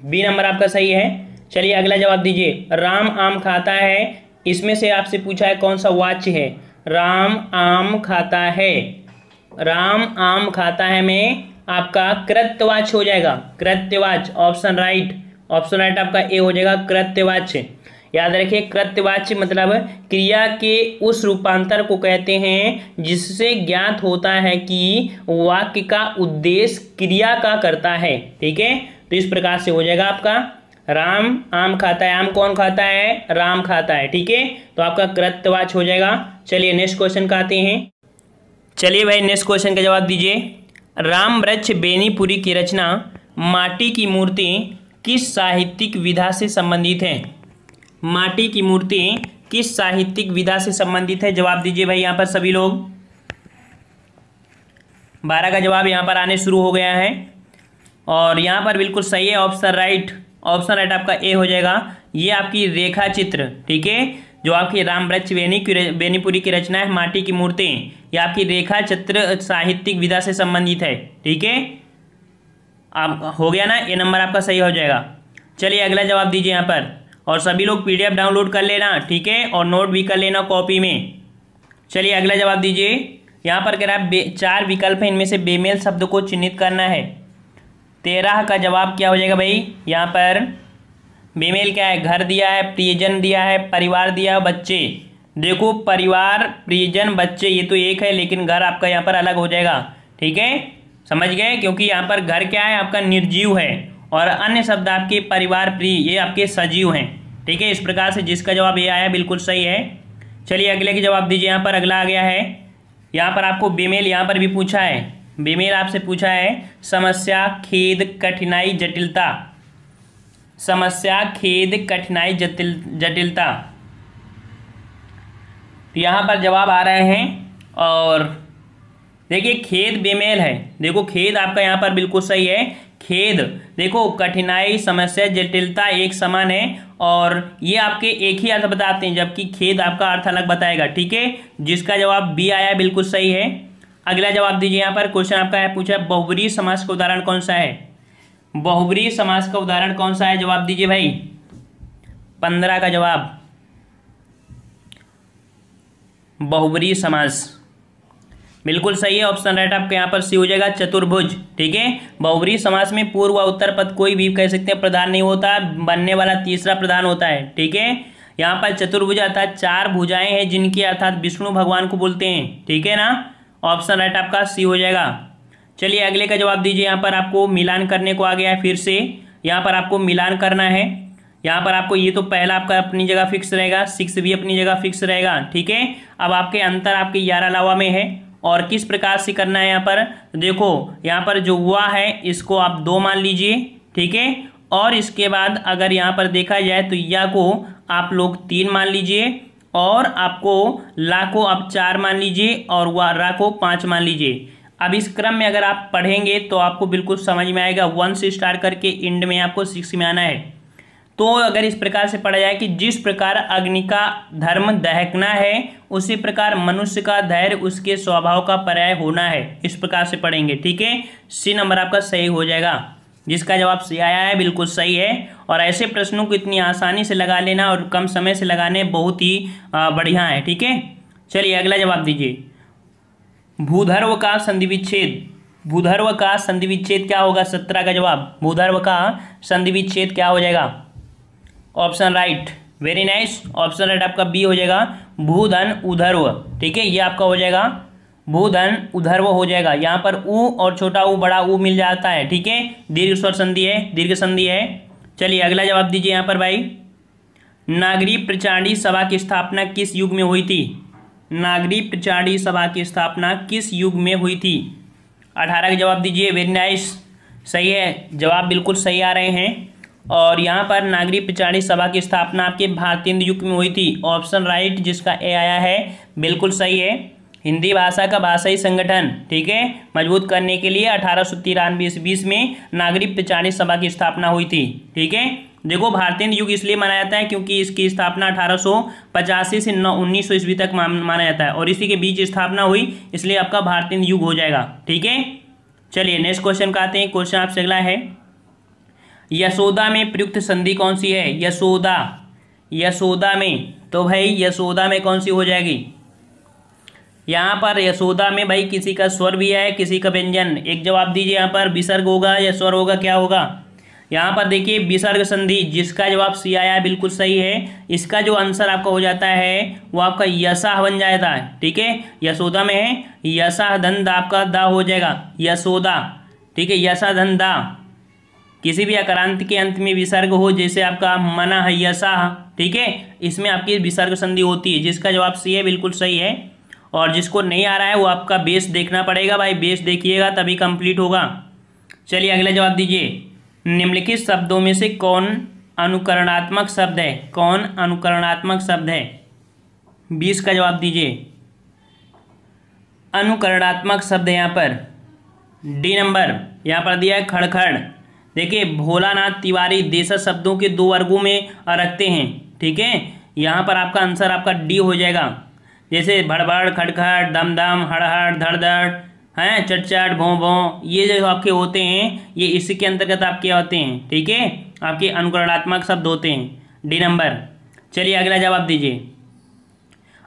बी नंबर आपका सही है। चलिए अगला जवाब दीजिए। राम आम खाता है, इसमें से आपसे पूछा है कौन सा वाच्य है? राम आम खाता है, राम आम खाता है में आपका कृत्यवाच्य हो जाएगा, कृत्यवाच्य, ऑप्शन राइट, ऑप्शन राइट आपका ए हो जाएगा, कृत्यवाच्य। याद रखिए, कृत्यवाच्य मतलब क्रिया के उस रूपांतर को कहते हैं जिससे ज्ञात होता है कि वाक्य का उद्देश्य क्रिया का करता है। ठीक है, तो इस प्रकार से हो जाएगा आपका राम आम खाता है। आम कौन खाता है? राम खाता है। ठीक है, तो आपका कृत्यवाच्य हो जाएगा। चलिए नेक्स्ट क्वेश्चन का आते हैं। चलिए भाई नेक्स्ट क्वेश्चन का जवाब दीजिए। राम वृक्ष बेनीपुरी की रचना माटी की मूर्ति किस साहित्यिक विधा से संबंधित है? माटी की मूर्ति किस साहित्यिक विधा से संबंधित है? जवाब दीजिए भाई यहाँ पर सभी लोग। 12 का जवाब यहाँ पर आने शुरू हो गया है और यहाँ पर बिल्कुल सही है, ऑप्शन राइट, ऑप्शन राइट आपका ए हो जाएगा। ये आपकी रेखा चित्र, ठीक है, जो आपकी राम वृक्ष बेनीपुरी की रचना है माटी की मूर्ति, ये आपकी रेखा चित्र साहित्यिक विधा से संबंधित है। ठीक है, आप हो गया ना, ए नंबर आपका सही हो जाएगा। चलिए अगला जवाब दीजिए यहाँ पर, और सभी लोग PDF डाउनलोड कर लेना, ठीक है, और नोट भी कर लेना कॉपी में। चलिए अगला जवाब दीजिए। यहाँ पर कह रहा है 4 विकल्प हैं, इनमें से बेमेल शब्द को चिन्हित करना है। 13 का जवाब क्या हो जाएगा भाई? यहाँ पर बेमेल क्या है? घर दिया है, प्रियजन दिया है, परिवार दिया है, बच्चे। देखो परिवार, प्रियजन, बच्चे ये तो एक है, लेकिन घर आपका यहाँ पर अलग हो जाएगा। ठीक है, समझ गए? क्योंकि यहाँ पर घर क्या है? आपका निर्जीव है, और अन्य शब्द आपके परिवार, प्रिय, ये आपके सजीव हैं। ठीक है, इस प्रकार से जिसका जवाब ये आया बिल्कुल सही है। चलिए अगले के जवाब दीजिए। यहाँ पर अगला आ गया है, यहाँ पर आपको बेमेल यहाँ पर भी पूछा है। बेमेल आपसे पूछा है समस्या, खेद, कठिनाई, जटिलता। समस्या, खेद, कठिनाई, जटिलता। यहाँ पर जवाब आ रहे हैं, और देखिए खेद बेमेल है। देखो खेद आपका यहाँ पर बिल्कुल सही है, खेद। देखो कठिनाई, समस्या, जटिलता एक समान है, और ये आपके एक ही अर्थ बताते हैं, जबकि खेद आपका अर्थ अलग बताएगा। ठीक है, जिसका जवाब बी आया बिल्कुल सही है। अगला जवाब दीजिए। यहाँ पर क्वेश्चन आपका है पूछा बहुब्रीहि समास का उदाहरण कौन सा है? बहुब्रीहि समास का उदाहरण कौन सा है? जवाब दीजिए भाई। 15 का जवाब बहुब्रीहि समास बिल्कुल सही है, ऑप्शन राइट आपके यहाँ पर सी हो जाएगा, चतुर्भुज। ठीक है, बहुब्रीहि समास में पूर्व व उत्तर पद कोई भी कह सकते हैं प्रधान नहीं होता, बनने वाला तीसरा प्रधान होता है। ठीक है, यहाँ पर चतुर्भुज अर्थात 4 भुजाएं हैं जिनकी अर्थात विष्णु भगवान को बोलते हैं। ठीक है ना, ऑप्शन राइट आपका सी हो जाएगा। चलिए अगले का जवाब दीजिए। यहाँ पर आपको मिलान करने को आ गया है, फिर से यहाँ पर आपको मिलान करना है। यहाँ पर आपको ये तो पहला आपका अपनी जगह फिक्स रहेगा, 6 भी अपनी जगह फिक्स रहेगा। ठीक है, अब आपके अंतर आपके 11 लावा में है, और किस प्रकार से करना है यहाँ पर देखो, यहाँ पर जो हुआ है इसको आप 2 मान लीजिए। ठीक है, और इसके बाद अगर यहाँ पर देखा जाए तो या को आप लोग 3 मान लीजिए और आपको ला को आप 4 मान लीजिए और रा को 5 मान लीजिए। अब इस क्रम में अगर आप पढ़ेंगे तो आपको बिल्कुल समझ में आएगा। 1 से स्टार्ट करके एंड में आपको 6 में आना है। तो अगर इस प्रकार से पढ़ा जाए कि जिस प्रकार अग्नि का धर्म दहकना है उसी प्रकार मनुष्य का धैर्य उसके स्वभाव का पर्याय होना है, इस प्रकार से पढ़ेंगे। ठीक है, सी नंबर आपका सही हो जाएगा। जिसका जवाब सी आया है बिल्कुल सही है। और ऐसे प्रश्नों को इतनी आसानी से लगा लेना और कम समय से लगाने बहुत ही बढ़िया है। ठीक है, चलिए अगला जवाब दीजिए। भूधर्व का संधि विच्छेद। भूधर्व का संधि विच्छेद क्या होगा? 17 का जवाब भूधर्व का संधि विच्छेद क्या हो जाएगा? Option right, very nice. Option right आपका बी हो जाएगा, भूधन उधर्व। ठीक है, ये आपका हो जाएगा भूधन उधर्व हो जाएगा। यहाँ पर ऊ और छोटा ऊ बड़ा ऊ मिल जाता है। ठीक है, दीर्घ स्वर संधि है, दीर्घ संधि है। चलिए अगला जवाब दीजिए यहाँ पर भाई। नागरी प्रचांडी सभा की स्थापना किस युग में हुई थी? नागरी प्रचांडी सभा की स्थापना किस युग में हुई थी? 18 का जवाब दीजिए, वेरी नाइस, सही है, जवाब बिल्कुल सही आ रहे हैं। और यहाँ पर नागरी प्रचांडी सभा की स्थापना आपके भारतीय युग में हुई थी। ऑप्शन राइट, जिसका ए आया है बिल्कुल सही है। हिंदी भाषा का भाषाई संगठन, ठीक है, मजबूत करने के लिए 1893 ईस्वी में नागरी प्रचांडी सभा की स्थापना हुई थी। ठीक है, देखो भारतीय युग इसलिए माना जाता है क्योंकि इसकी स्थापना 1885 से 1900 ईस्वी तक माना जाता है और इसी के बीच स्थापना हुई, इसलिए आपका भारतीय युग हो जाएगा। ठीक है, चलिए नेक्स्ट क्वेश्चन का आते हैं। क्वेश्चन आपसे अगला है, यशोदा में प्रयुक्त संधि कौन सी है? यशोदा, यशोदा में, तो भाई यशोदा में कौन सी हो जाएगी? यहाँ पर यशोदा में भाई किसी का स्वर भी है, किसी का व्यंजन। एक जवाब दीजिए, यहाँ पर विसर्ग होगा या स्वर होगा, क्या होगा? यहाँ पर देखिए विसर्ग संधि, जिसका जवाब सी आया है बिल्कुल सही है। इसका जो आंसर आपका हो जाता है वो आपका यशाह बन जाता है। ठीक है, यशोदा में है यशाह धन दा, आपका दा हो जाएगा यशोदा। ठीक है, यशा धन दा, किसी भी अकारांत के अंत में विसर्ग हो, जैसे आपका मना है यशाह, ठीक है, इसमें आपकी विसर्ग संधि होती है। जिसका जवाब सी है बिल्कुल सही है। और जिसको नहीं आ रहा है वो आपका बेस देखना पड़ेगा भाई, बेस देखिएगा तभी कंप्लीट होगा। चलिए अगला जवाब दीजिए। निम्नलिखित शब्दों में से कौन अनुकरणात्मक शब्द है? कौन अनुकरणात्मक शब्द है? 20 का जवाब दीजिए। अनुकरणात्मक शब्द है यहाँ पर डी नंबर, यहाँ पर दिया है खड़खड़। देखिए भोलानाथ तिवारी देशज शब्दों के 2 वर्गों में रखते हैं। ठीक है, यहाँ पर आपका आंसर आपका डी हो जाएगा। जैसे भड़बड़, खड़खड़, दम दम, हड़हड़, धड़धड़, हैं चट भों भों, ये जो आपके होते हैं ये इसी के अंतर्गत आपके होते हैं। ठीक है, आपके अनुकरणात्मक शब्द होते हैं, डी नंबर। चलिए अगला जवाब दीजिए।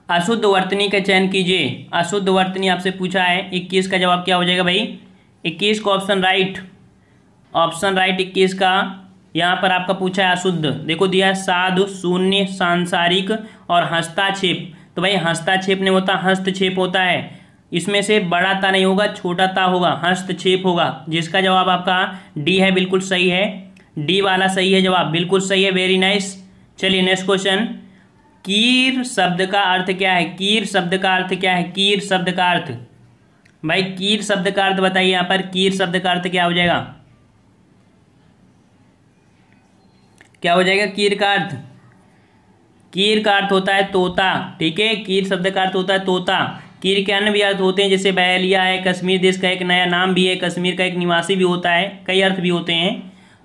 अशुद्ध वर्तनी का चयन कीजिए। अशुद्ध वर्तनी आपसे पूछा है। 21 का जवाब क्या हो जाएगा भाई? 21 का ऑप्शन राइट, ऑप्शन राइट 21 का यहाँ पर आपका पूछा है अशुद्ध। देखो दिया है साधु, शून्य, सांसारिक और हस्ताक्षेप। तो भाई हस्ताक्षेप नहीं होता, हस्तक्षेप होता है। इसमें से बड़ा ता नहीं होगा, छोटा ता होगा, हस्तक्षेप होगा। जिसका जवाब आपका डी है, बिल्कुल सही है। डी वाला सही है जवाब, बिल्कुल सही है, वेरी नाइस। चलिए नेक्स्ट क्वेश्चन। कीर शब्द का अर्थ क्या है? कीर शब्द का अर्थ क्या है? कीर शब्द का अर्थ, भाई कीर शब्द का अर्थ बताइए। यहाँ पर कीर शब्द का अर्थ क्या हो जाएगा? क्या हो जाएगा कीर का अर्थ? कीर का अर्थ होता है तोता। ठीक है, कीर शब्द का अर्थ होता है तोता। कीर के अन्य भी अर्थ होते हैं, जैसे बहलिया है, कश्मीर देश का एक नया नाम भी है, कश्मीर का एक निवासी भी होता है, कई अर्थ भी होते हैं।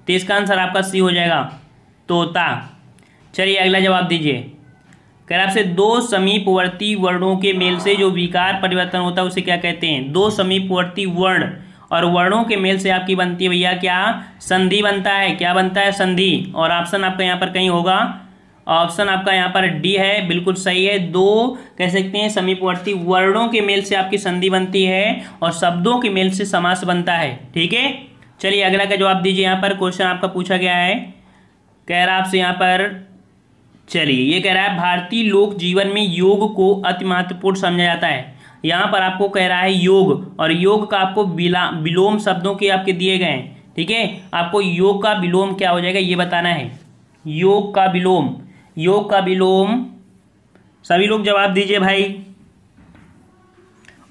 तो इसका आंसर आपका सी हो जाएगा, तोता। चलिए अगला जवाब दीजिए। कह रहा आपसे 2 समीपवर्ती वर्णों के मेल से जो विकार परिवर्तन होता है उसे क्या कहते हैं? 2 समीपवर्ती वर्ण और वर्णों के मेल से आपकी बनती है भैया क्या? संधि बनता है। क्या बनता है? संधि। और ऑप्शन आपका यहाँ पर कहीं होगा, ऑप्शन आपका यहाँ पर डी है, बिल्कुल सही है। 2 कह सकते हैं समीपवर्ती वर्णों के मेल से आपकी संधि बनती है और शब्दों के मेल से समास बनता है। ठीक है, चलिए अगला का जवाब दीजिए। यहाँ पर क्वेश्चन आपका पूछा गया है, कह रहा आपसे यहाँ पर, चलिए ये कह रहा है भारतीय लोक जीवन में योग को अति महत्वपूर्ण समझा जाता है। यहाँ पर आपको कह रहा है योग, और योग का आपको विलोम शब्दों के आपके दिए गए हैं। ठीक है, आपको योग का विलोम क्या हो जाएगा ये बताना है। योग का विलोम, योग का विलोम, सभी लोग जवाब दीजिए भाई।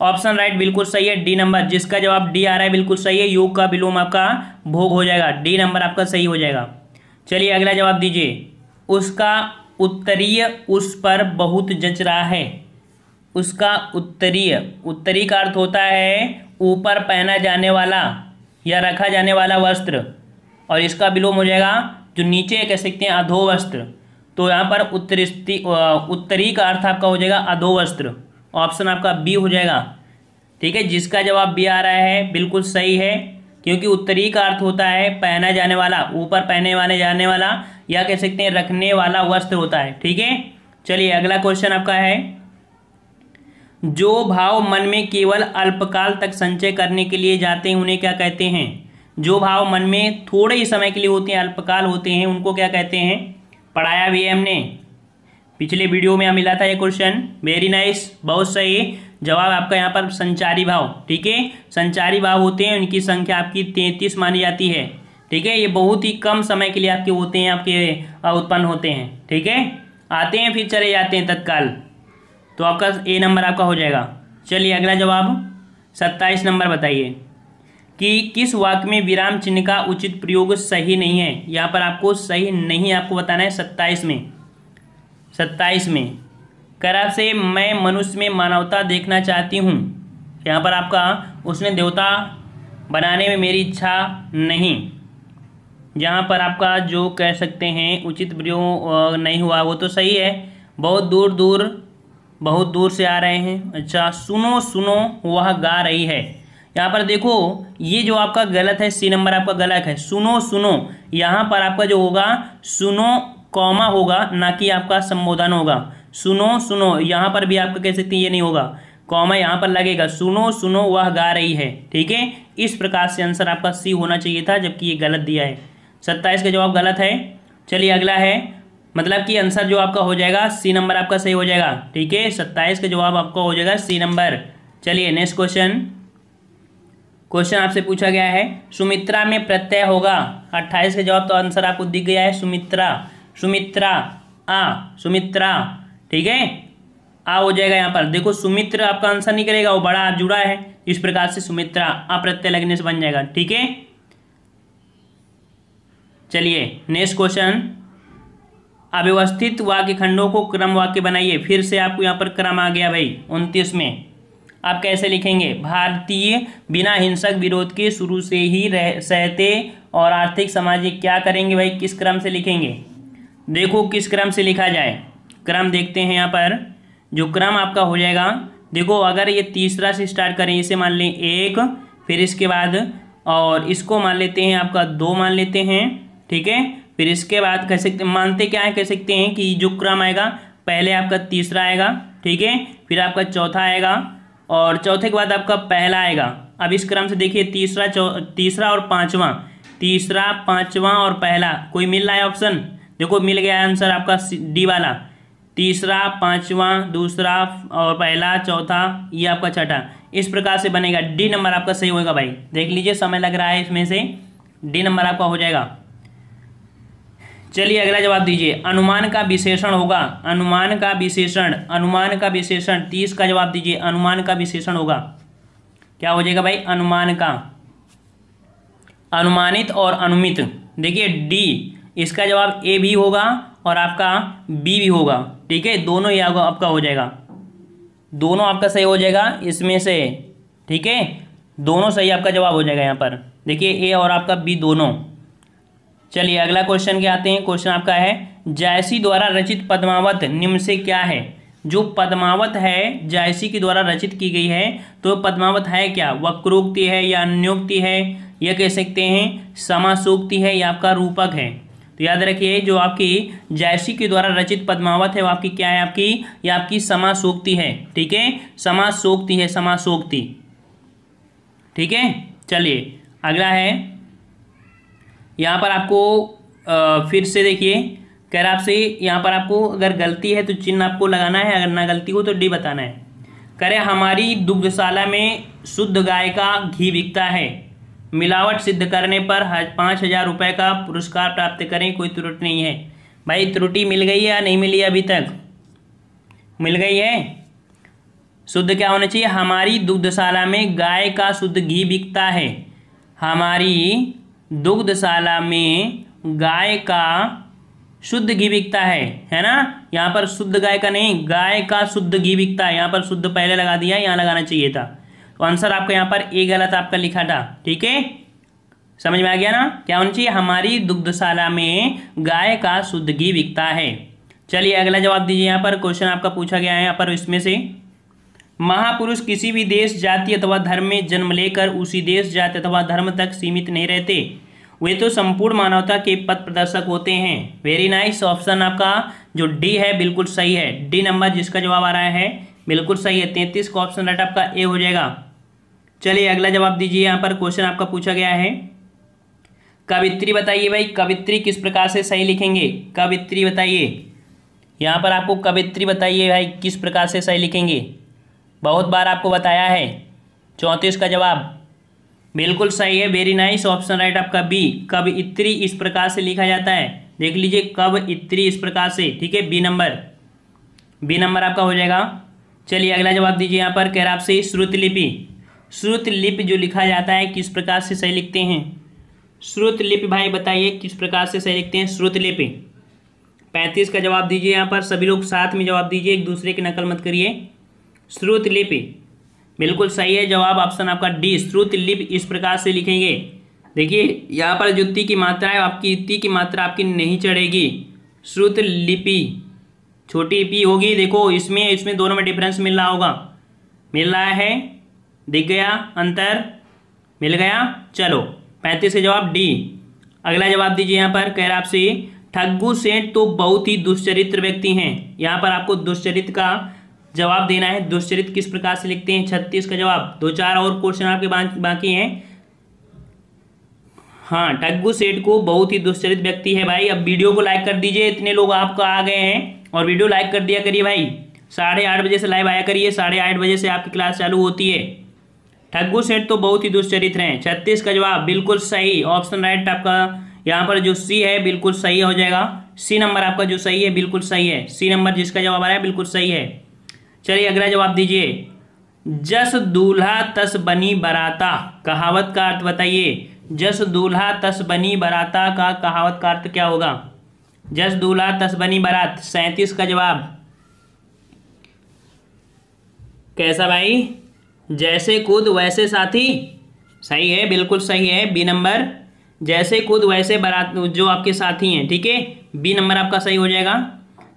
ऑप्शन राइट, बिल्कुल सही है, डी नंबर, जिसका जवाब डी आ रहा है बिल्कुल सही है। योग का विलोम आपका भोग हो जाएगा, डी नंबर आपका सही हो जाएगा। चलिए अगला जवाब दीजिए। उसका उत्तरीय उस पर बहुत जच रहा है। उसका उत्तरीय, उत्तरी का अर्थ होता है ऊपर पहना जाने वाला या रखा जाने वाला वस्त्र, और इसका विलोम हो जाएगा जो नीचे कह सकते हैं अधो वस्त्र। तो यहाँ पर उत्तरी का अर्थ आपका हो जाएगा अधो वस्त्र, ऑप्शन आपका बी हो जाएगा। ठीक है, जिसका जवाब बी आ रहा है बिल्कुल सही है, क्योंकि उत्तरी का अर्थ होता है पहना जाने वाला, ऊपर पहने वाले जाने वाला या कह सकते हैं रखने वाला वस्त्र होता है। ठीक है, चलिए अगला क्वेश्चन आपका है, जो भाव मन में केवल अल्पकाल तक संचय करने के लिए जाते हैं उन्हें क्या कहते हैं? जो भाव मन में थोड़े ही समय के लिए होते हैं, अल्पकाल होते हैं, उनको क्या कहते हैं? पढ़ाया भी है हमने, पिछले वीडियो में मिला था ये क्वेश्चन। वेरी नाइस, बहुत सही जवाब आपका यहाँ पर संचारी भाव। ठीक है, संचारी भाव होते हैं, उनकी संख्या आपकी 33 मानी जाती है। ठीक है, ये बहुत ही कम समय के लिए आपके होते हैं, आपके उत्पन्न होते हैं। ठीक है, आते हैं फिर चले जाते हैं तत्काल, तो आपका ए नंबर आपका हो जाएगा। चलिए अगला जवाब 27 नंबर बताइए कि किस वाक्य में विराम चिन्ह का उचित प्रयोग सही नहीं है? यहाँ पर आपको सही नहीं आपको बताना है 27 में। करार से मैं मनुष्य में मानवता देखना चाहती हूँ। यहाँ पर आपका उसने देवता बनाने में मेरी इच्छा नहीं, जहाँ पर आपका जो कह सकते हैं उचित प्रयोग नहीं हुआ वो तो सही है। बहुत दूर से आ रहे हैं। अच्छा, सुनो सुनो वह गा रही है। यहाँ पर देखो ये जो आपका गलत है, सी नंबर आपका गलत है। सुनो सुनो, यहाँ पर आपका जो होगा सुनो कॉमा होगा, ना कि आपका संबोधन होगा। सुनो सुनो यहाँ पर भी आपका कह सकते हैं ये नहीं होगा, कॉमा यहाँ पर लगेगा। सुनो सुनो वह गा रही है। ठीक है, इस प्रकार से आंसर आपका सी होना चाहिए था, जबकि ये गलत दिया है। 27 का जवाब गलत है। चलिए अगला है, मतलब कि आंसर जो आपका हो जाएगा सी नंबर आपका सही हो जाएगा। ठीक है, 27 का जवाब आपका हो जाएगा सी नंबर। चलिए नेक्स्ट क्वेश्चन आपसे पूछा गया है, सुमित्रा में प्रत्यय होगा। 28 का जवाब तो आंसर आपको दिख गया है, सुमित्रा। सुमित्रा। ठीक है, आ हो जाएगा। यहाँ पर देखो सुमित्र आपका आंसर नहीं करेगा, वो बड़ा जुड़ा है, इस प्रकार से सुमित्रा अप्रत्यय लगने से बन जाएगा। ठीक है, चलिए नेक्स्ट क्वेश्चन, अव्यवस्थित वाक्य खंडों को क्रम वाक्य बनाइए। फिर से आपको यहाँ पर क्रम आ गया भाई 29 में। आप कैसे लिखेंगे? भारतीय बिना हिंसक विरोध के शुरू से ही सहते और आर्थिक सामाजिक, क्या करेंगे भाई, किस क्रम से लिखेंगे? देखो किस क्रम से लिखा जाए, क्रम देखते हैं। यहाँ पर जो क्रम आपका हो जाएगा, देखो अगर ये तीसरा से स्टार्ट करें, इसे मान लें 1, फिर इसके बाद और इसको मान लेते हैं आपका 2 मान लेते हैं। ठीक है, फिर इसके बाद कह सकते मानते क्या है, कह सकते हैं कि जो क्रम आएगा पहले आपका तीसरा आएगा। ठीक है, फिर आपका चौथा आएगा और चौथे के बाद आपका पहला आएगा। अब इस क्रम से देखिए तीसरा और पांचवा, तीसरा पांचवा और पहला, कोई मिल रहा है ऑप्शन? देखो मिल गया आंसर आपका डी वाला, तीसरा पांचवा दूसरा और पहला चौथा, ये आपका छठा, इस प्रकार से बनेगा। डी नंबर आपका सही होगा भाई, देख लीजिए समय लग रहा है इसमें से, डी नंबर आपका हो जाएगा। चलिए अगला जवाब दीजिए, अनुमान का विशेषण होगा। अनुमान का विशेषण 30 का जवाब दीजिए। अनुमान का विशेषण होगा, क्या हो जाएगा भाई? अनुमान का, अनुमानित और अनुमित। देखिए डी, इसका जवाब ए भी होगा और आपका बी भी होगा। ठीक है, दोनों ही आपका हो जाएगा, दोनों आपका सही हो जाएगा इसमें से। ठीक है, दोनों सही आपका जवाब हो जाएगा यहाँ पर। देखिए ए और आपका बी दोनों। चलिए अगला क्वेश्चन के आते हैं। क्वेश्चन आपका है, जायसी द्वारा रचित पद्मावत निम्न से क्या है? जो पद्मावत है जायसी के द्वारा रचित की गई है, तो पद्मावत है क्या? वक्रोक्ति है या अन्योक्ति है या कह सकते हैं समासोक्ति है या आपका रूपक है? तो याद रखिए जो आपकी जायसी के द्वारा रचित पद्मावत है वो आपकी क्या है? आपकी या आपकी समासोक्ति है। ठीक है, समासोक्ति है, समासोक्ति। ठीक है, चलिए अगला है, यहाँ पर आपको फिर से देखिए कह रहा आपसे, यहाँ पर आपको अगर गलती है तो चिन्ह आपको लगाना है, अगर ना गलती हो तो डी बताना है। कह रहे हमारी दुग्धशाला में शुद्ध गाय का घी बिकता है, मिलावट सिद्ध करने पर 5,000 रुपये का पुरस्कार प्राप्त करें, कोई त्रुटि नहीं है। भाई त्रुटि मिल गई है या नहीं मिली? अभी तक मिल गई है, शुद्ध क्या होना चाहिए, हमारी दुग्धशाला में गाय का शुद्ध घी बिकता है। हमारी दुग्धशाला में गाय का शुद्ध घी बिकता है ना। यहाँ पर शुद्ध गाय का नहीं, गाय का शुद्ध घी बिकता है। यहाँ पर शुद्ध पहले लगा दिया, यहाँ लगाना चाहिए था। तो आंसर आपका यहाँ पर ए गलत आपका लिखा था। ठीक है, समझ में आ गया ना। क्या होना चाहिए, हमारी दुग्धशाला में गाय का शुद्ध घी बिकता है। चलिए अगला जवाब दीजिए। यहाँ पर क्वेश्चन आपका पूछा गया है यहाँ पर इसमें से, महापुरुष किसी भी देश जाति अथवा धर्म में जन्म लेकर उसी देश जाति अथवा धर्म तक सीमित नहीं रहते, वे तो संपूर्ण मानवता के पथ प्रदर्शक होते हैं। Very nice. ऑप्शन आपका जो डी है बिल्कुल सही है। डी नंबर जिसका जवाब आ रहा है बिल्कुल सही है। 33 का ऑप्शन राइट आपका ए हो जाएगा। चलिए अगला जवाब दीजिए। यहाँ पर क्वेश्चन आपका पूछा गया है, कवित्री बताइए भाई, कवित्री किस प्रकार से सही लिखेंगे। कवित्री बताइए, यहाँ पर आपको कवित्री बताइए भाई किस प्रकार से सही लिखेंगे। बहुत बार आपको बताया है। 34 का जवाब बिल्कुल सही है। Very nice. ऑप्शन राइट आपका बी, कवित्री इस प्रकार से लिखा जाता है। देख लीजिए, कवित्री इस प्रकार से। ठीक है, बी नंबर आपका हो जाएगा। चलिए अगला जवाब दीजिए। यहाँ पर कह रहा आपसे श्रुतलिपि, श्रुतलिपि जो लिखा जाता है किस प्रकार से सही लिखते हैं। श्रुतलिपि भाई बताइए किस प्रकार से सही लिखते हैं श्रुतलिपि। 35 का जवाब दीजिए। यहाँ पर सभी लोग साथ में जवाब दीजिए, एक दूसरे की नकल मत करिए। श्रुतलिपि बिल्कुल सही है जवाब, ऑप्शन आपका डी, श्रुतलिपि इस प्रकार से लिखेंगे। देखिए यहाँ पर जो ती की मात्रा है, आपकी ती की मात्रा आपकी नहीं चढ़ेगी। श्रुतलिपि छोटी पी होगी। देखो इसमें दोनों में डिफरेंस मिल रहा होगा, मिल रहा है, दिख गया अंतर, मिल गया। चलो 35 का जवाब डी। अगला जवाब दीजिए। यहाँ पर कह रहा आपसे, ठग्गू सेठ तो बहुत ही दुष्चरित्र व्यक्ति हैं। यहाँ पर आपको दुष्चरित्र का जवाब देना है। दुष्चरित्र किस प्रकार से लिखते हैं। 36 का जवाब। 2-4 और क्वेश्चन आपके बाकी हैं। हाँ, ठग्गू सेठ को बहुत ही दुष्चरित्र व्यक्ति है भाई। अब वीडियो को लाइक कर दीजिए, इतने लोग आपको आ गए हैं, और वीडियो लाइक कर दिया करिए भाई। 8:30 बजे से लाइव आया करिए, 8:30 बजे से आपकी क्लास चालू होती है। ठग्गू सेठ तो बहुत ही दुष्चरित्र हैं। 36 का जवाब बिल्कुल सही, ऑप्शन राइट आपका यहाँ पर जो सी है बिल्कुल सही हो जाएगा। सी नंबर आपका जो सही है बिल्कुल सही है। सी नंबर जिसका जवाब आ रहा है बिल्कुल सही है। चलिए अगला जवाब दीजिए। जस दूल्हा तस बनी बराता, कहावत का अर्थ बताइए। जस दूल्हा तस बनी बराता का कहावत का अर्थ क्या होगा। जस दूल्हा तस बनी बारात। 37 का जवाब कैसा भाई, जैसे खुद वैसे साथी। सही है, बिल्कुल सही है। बी नंबर, जैसे खुद वैसे बारात जो आपके साथी हैं। ठीक है, बी नंबर आपका सही हो जाएगा।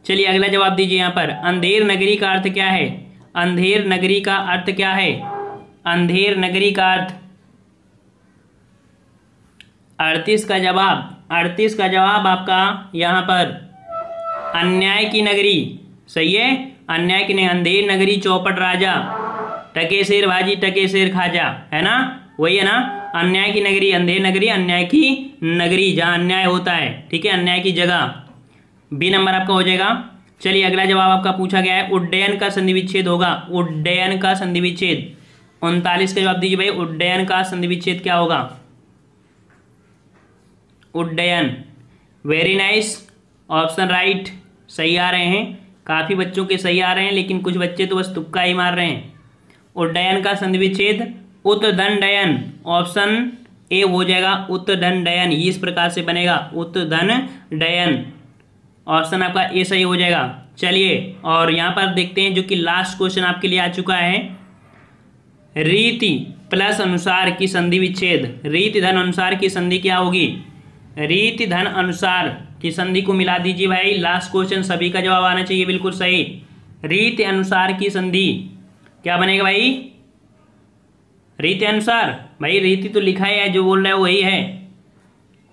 चलिए अगला जवाब दीजिए। यहाँ पर अंधेर नगरी का अर्थ क्या है। अंधेर नगरी का अर्थ क्या है। अंधेर नगरी का अर्थ 38 का जवाब आपका यहाँ पर अन्याय की नगरी। सही है, अन्याय की नहीं, अंधेर नगरी चौपट राजा, टके शेर भाजी टके शेर खाजा, है ना, वही है ना। अन्याय की नगरी, अंधेर नगरी, अन्याय की नगरी, जहाँ अन्याय होता है। ठीक है, अन्याय की जगह। बी नंबर आपका हो जाएगा। चलिए अगला जवाब आपका पूछा गया है, उड्डयन का संधि विच्छेद होगा। उड्डयन का संधि विच्छेद। 39 का जवाब दीजिए भाई, उड्डयन का संधि विच्छेद क्या होगा। उड्डयन, वेरी नाइस, ऑप्शन राइट, सही आ रहे हैं। काफ़ी बच्चों के सही आ रहे हैं, लेकिन कुछ बच्चे तो बस तुक्का ही मार रहे हैं। उड्डयन का संधि विच्छेद उत्तरधनडयन, ऑप्शन ए हो जाएगा। उत्तरधनडयन इस प्रकार से बनेगा, उत्तरधनडयन, ऑप्शन आपका ए सही हो जाएगा। चलिए और यहाँ पर देखते हैं जो कि लास्ट क्वेश्चन आपके लिए आ चुका है, रीति प्लस अनुसार की संधि विच्छेद। रीति धन अनुसार की संधि क्या होगी। रीति धन अनुसार की संधि को मिला दीजिए भाई। लास्ट क्वेश्चन, सभी का जवाब आना चाहिए बिल्कुल सही। रीति अनुसार की संधि क्या बनेगा भाई। रीति अनुसार, भाई रीति तो लिखा है, जो बोल रहा है वही है।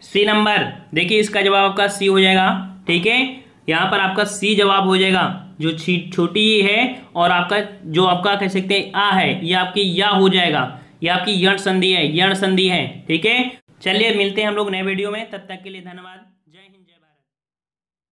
सी नंबर, देखिए इसका जवाब आपका सी हो जाएगा। ठीक है, यहाँ पर आपका सी जवाब हो जाएगा। जो छोटी है और आपका जो आपका कह सकते हैं आ है, ये आपकी या हो जाएगा। ये आपकी यण संधि है, यण संधि है। ठीक है, चलिए मिलते हैं हम लोग नए वीडियो में, तब तक के लिए धन्यवाद। जय हिंद, जय भारत।